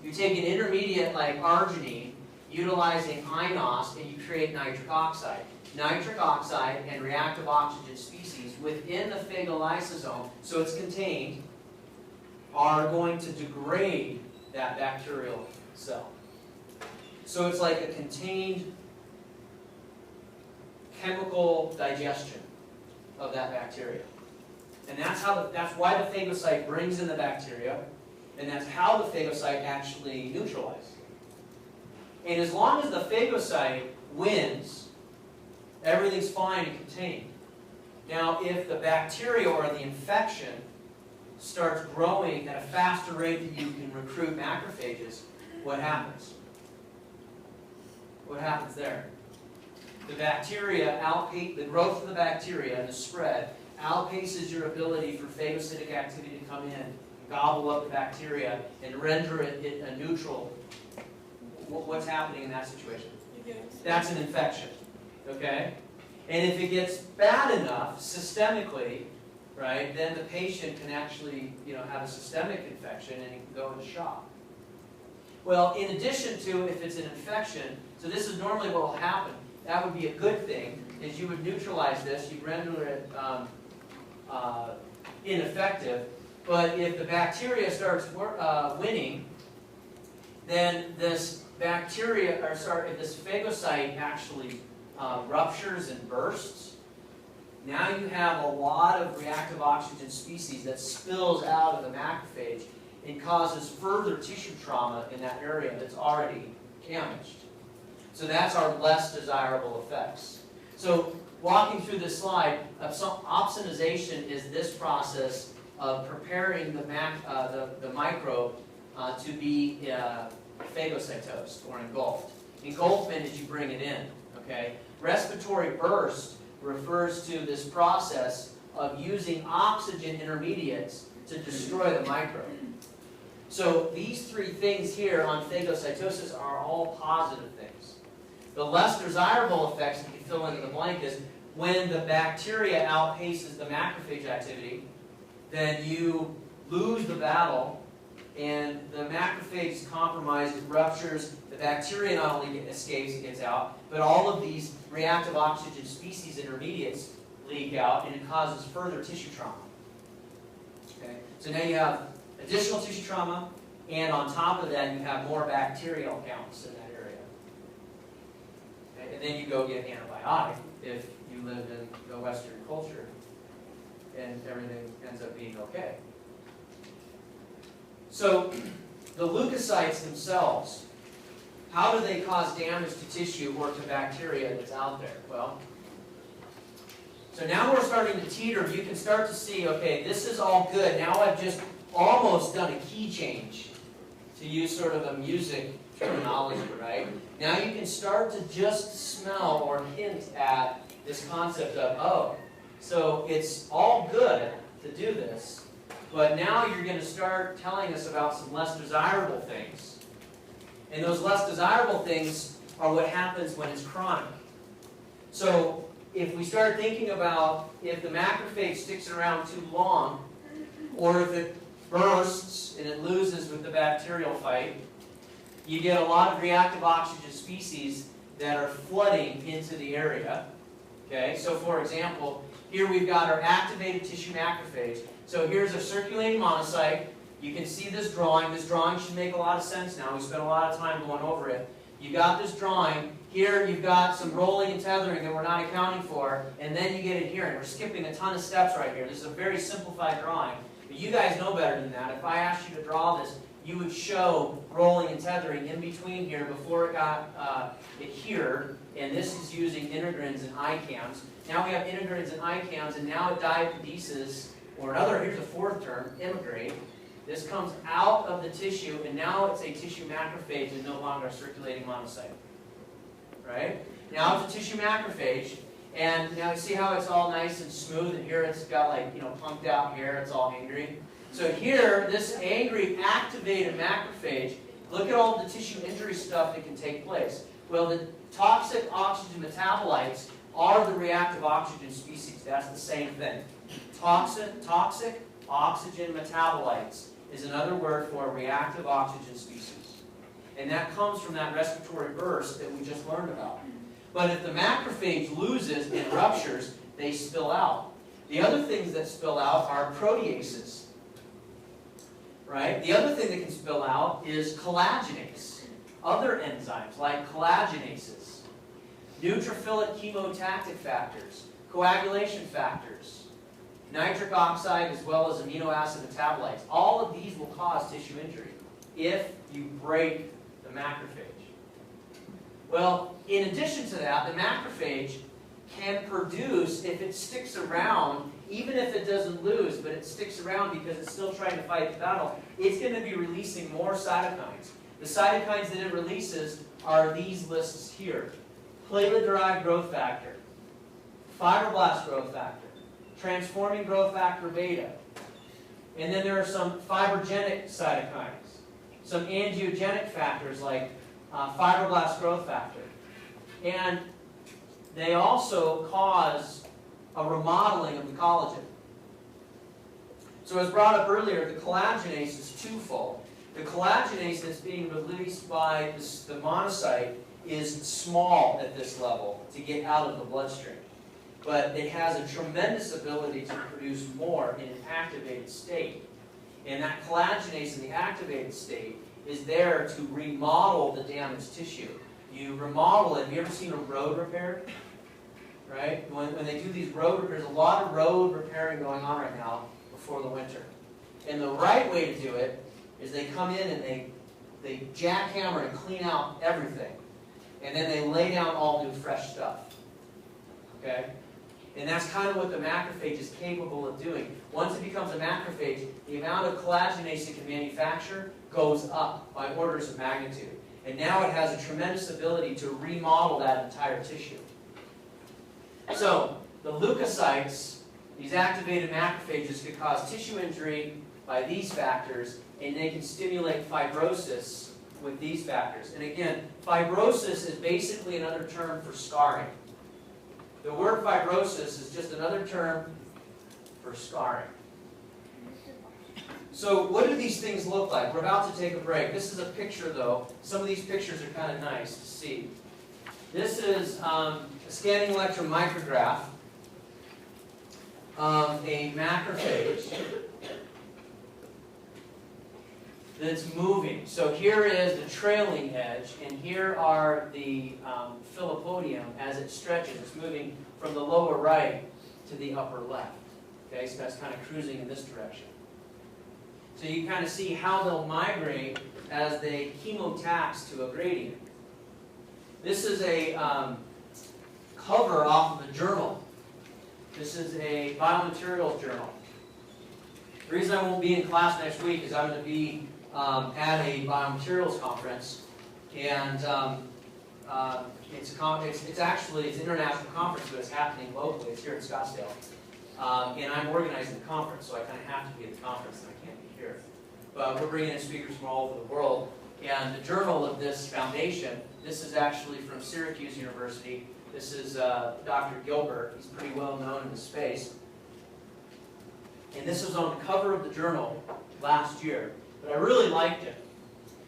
You take an intermediate like arginine, utilizing inos, and you create nitric oxide. Nitric oxide and reactive oxygen species within the phagolysosome, so it's contained, are going to degrade that bacterial cell. So it's like a contained chemical digestion of that bacteria. And that's why the phagocyte brings in the bacteria, and that's how the phagocyte actually neutralizes it. And as long as the phagocyte wins, everything's fine and contained. Now, if the bacteria or the infection starts growing at a faster rate than you can recruit macrophages, what happens? What happens there? The bacteria the growth of the bacteria and the spread outpaces your ability for phagocytic activity to come in, gobble up the bacteria, and render it a neutral. What's happening in that situation? That's an infection. Okay? And if it gets bad enough, systemically, right, then the patient can actually, have a systemic infection and it can go into shock. Well, in addition to if it's an infection, so this is normally what will happen. That would be a good thing, is you would neutralize this, you'd render it ineffective. But if the bacteria starts winning, then this bacteria, or sorry, if this phagocyte actually ruptures and bursts, now you have a lot of reactive oxygen species that spills out of the macrophage and causes further tissue trauma in that area that's already damaged. So that's our less desirable effects. So walking through this slide, opsonization is this process of preparing the microbe to be phagocytosed or engulfed. Engulfment is you bring it in. Okay? Respiratory burst refers to this process of using oxygen intermediates to destroy the microbe. So these three things here on phagocytosis are all positive things. The less desirable effects, if you fill in the blank, is when the bacteria outpaces the macrophage activity, then you lose the battle, and the macrophage is compromised, it ruptures, the bacteria not only escapes and gets out, but all of these reactive oxygen species intermediates leak out, and it causes further tissue trauma. Okay? So now you have additional tissue trauma, and on top of that you have more bacterial counts in that area. Okay? And then you go get antibiotic if you live in the Western culture, and everything ends up being okay. So the leukocytes themselves, how do they cause damage to tissue or to bacteria that's out there? Well, so now we're starting to teeter. You can start to see, okay, this is all good. Now I've just almost done a key change, to use sort of a music terminology, right? Now you can start to just smell or hint at this concept of, oh, so it's all good to do this, but now you're going to start telling us about some less desirable things. And those less desirable things are what happens when it's chronic. So if we start thinking about if the macrophage sticks around too long, or if it bursts and it loses with the bacterial fight, you get a lot of reactive oxygen species that are flooding into the area. Okay, so for example, here we've got our activated tissue macrophage. So here's a circulating monocyte. You can see this drawing. This drawing should make a lot of sense now. We spent a lot of time going over it. You got this drawing. Here you've got some rolling and tethering that we're not accounting for, and then you get it here. And we're skipping a ton of steps right here. This is a very simplified drawing. But you guys know better than that. If I asked you to draw this, you would show rolling and tethering in between here before it got it here. And this is using integrins and ICAMs. Now we have integrins and ICAMs, and now it diapedesis, or another, here's a fourth term, immigrate. This comes out of the tissue, and now it's a tissue macrophage and no longer a circulating monocyte. Right? Now it's a tissue macrophage, and now you see how it's all nice and smooth, and here it's got like, punked out here, it's all angry. So here, this angry activated macrophage, look at all the tissue injury stuff that can take place. Well, the toxic oxygen metabolites are the reactive oxygen species. That's the same thing. Toxic oxygen metabolites is another word for reactive oxygen species. And that comes from that respiratory burst that we just learned about. But if the macrophage loses and ruptures, they spill out. The other things that spill out are proteases. Right? The other thing that can spill out is collagenase. Other enzymes like collagenases, neutrophilic chemotactic factors, coagulation factors, nitric oxide, as well as amino acid metabolites. All of these will cause tissue injury if you break the macrophage. Well, in addition to that, the macrophage can produce, if it sticks around, even if it doesn't lose, but it sticks around because it's still trying to fight the battle, it's going to be releasing more cytokines. The cytokines that it releases are these lists here. Platelet-derived growth factor, fibroblast growth factor, transforming growth factor beta. And then there are some fibrogenic cytokines, some angiogenic factors like fibroblast growth factor. And they also cause a remodeling of the collagen. So as brought up earlier, the collagenase is twofold. The collagenase that's being released by the monocyte is small at this level to get out of the bloodstream. But it has a tremendous ability to produce more in an activated state. And that collagenase in the activated state is there to remodel the damaged tissue. You remodel it. Have you ever seen a road repaired? Right? When they do these road repairs, a lot of road repairing going on right now before the winter. And the right way to do it is they come in and they jackhammer and clean out everything. And then they lay down all new fresh stuff. Okay? And that's kind of what the macrophage is capable of doing. Once it becomes a macrophage, the amount of collagenase it can manufacture goes up by orders of magnitude. And now it has a tremendous ability to remodel that entire tissue. So, the leukocytes, these activated macrophages, could cause tissue injury by these factors, and they can stimulate fibrosis with these factors. And again, fibrosis is basically another term for scarring. The word fibrosis is just another term for scarring. So what do these things look like? We're about to take a break. This is a picture, though. Some of these pictures are kind of nice to see. This is a scanning electron micrograph of a macrophage that's moving. So here is the trailing edge, and here are the filopodium as it stretches. It's moving from the lower right to the upper left. Okay, so that's kind of cruising in this direction. So you kind of see how they'll migrate as they chemotax to a gradient. This is a cover off of a journal. This is a biomaterials journal. The reason I won't be in class next week is I'm going to be at a biomaterials conference, and it's an international conference, but it's happening locally. It's here in Scottsdale, and I'm organizing the conference, so I kind of have to be at the conference, and I can't be here. But we're bringing in speakers from all over the world, and the journal of this foundation. This is actually from Syracuse University. This is Dr. Gilbert. He's pretty well known in the space. And this was on the cover of the journal last year. But I really liked it.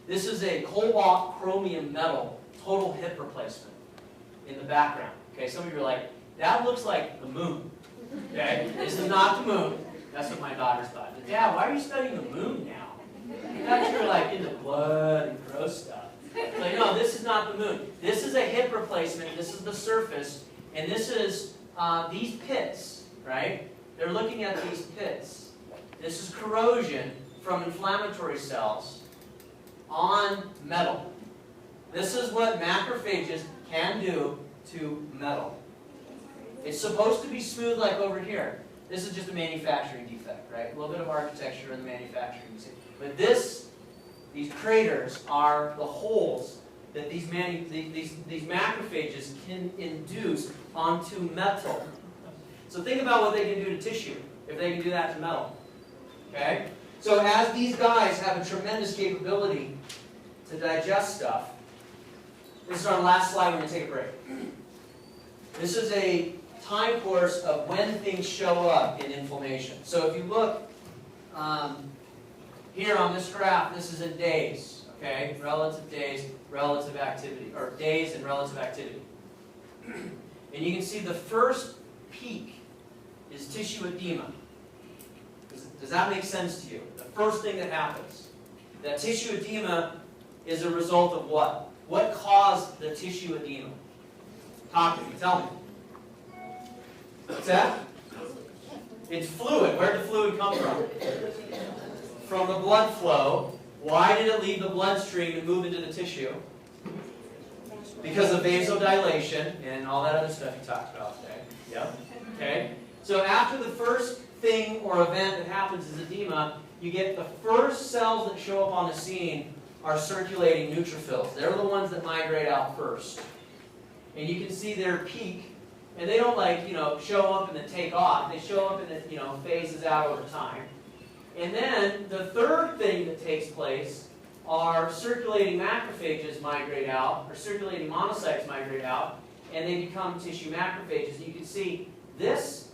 This is a cobalt chromium metal total hip replacement in the background. Okay, some of you are like, that looks like the moon. Okay, this is not the moon. That's what my daughters thought. But Dad, why are you studying the moon now? I thought you were like into blood and gross stuff. Like, no, this is not the moon. This is a hip replacement. This is the surface. And this is these pits, right? They're looking at these pits. This is corrosion from inflammatory cells on metal. This is what macrophages can do to metal. It's supposed to be smooth like over here. This is just a manufacturing defect, right? A little bit of architecture in the manufacturing. But these craters are the holes that these macrophages can induce onto metal. So think about what they can do to tissue if they can do that to metal. Okay? So as these guys have a tremendous capability to digest stuff, this is our last slide. We're going to take a break. This is a time course of when things show up in inflammation. So if you look here on this graph, this is in days. Okay? Relative days, relative activity, or days and relative activity. And you can see the first peak is tissue edema. Does that make sense to you? The first thing that happens. That tissue edema is a result of what? What caused the tissue edema? Talk to me. Tell me. What's that? It's fluid. Where did the fluid come from? From the blood flow. Why did it leave the bloodstream and move into the tissue? Because of vasodilation and all that other stuff you talked about today. Yep. Okay. So after the first thing or event that happens is edema, you get the first cells that show up on the scene are circulating neutrophils. They're the ones that migrate out first. And you can see their peak, and they don't show up and then take off. They show up and it phases out over time. And then the third thing that takes place are circulating macrophages migrate out, or circulating monocytes migrate out, and they become tissue macrophages. And you can see this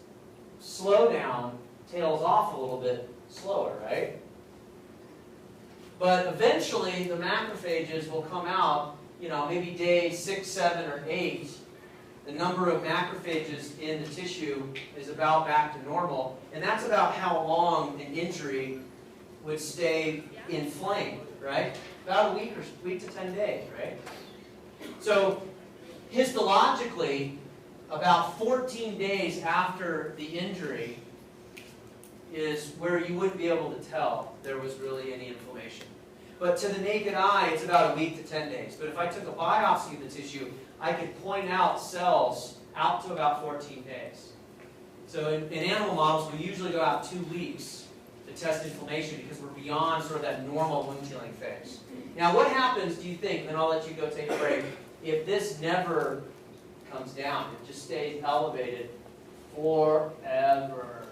slowdown tails off a little bit slower, right? But eventually, the macrophages will come out, maybe day 6, 7, or 8. The number of macrophages in the tissue is about back to normal. And that's about how long an injury would stay inflamed, right? About a week to 10 days, right? So, histologically, about 14 days after the injury is where you wouldn't be able to tell there was really any inflammation. But to the naked eye, it's about a week to 10 days. But if I took a biopsy of the tissue, I could point out cells out to about 14 days. So in animal models, we usually go out 2 weeks to test inflammation because we're beyond sort of that normal wound healing phase. Now, what happens, do you think, and then I'll let you go take a break, if this never comes down, it just stays elevated forever?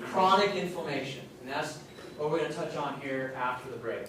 Chronic inflammation. And that's what we're going to touch on here after the break.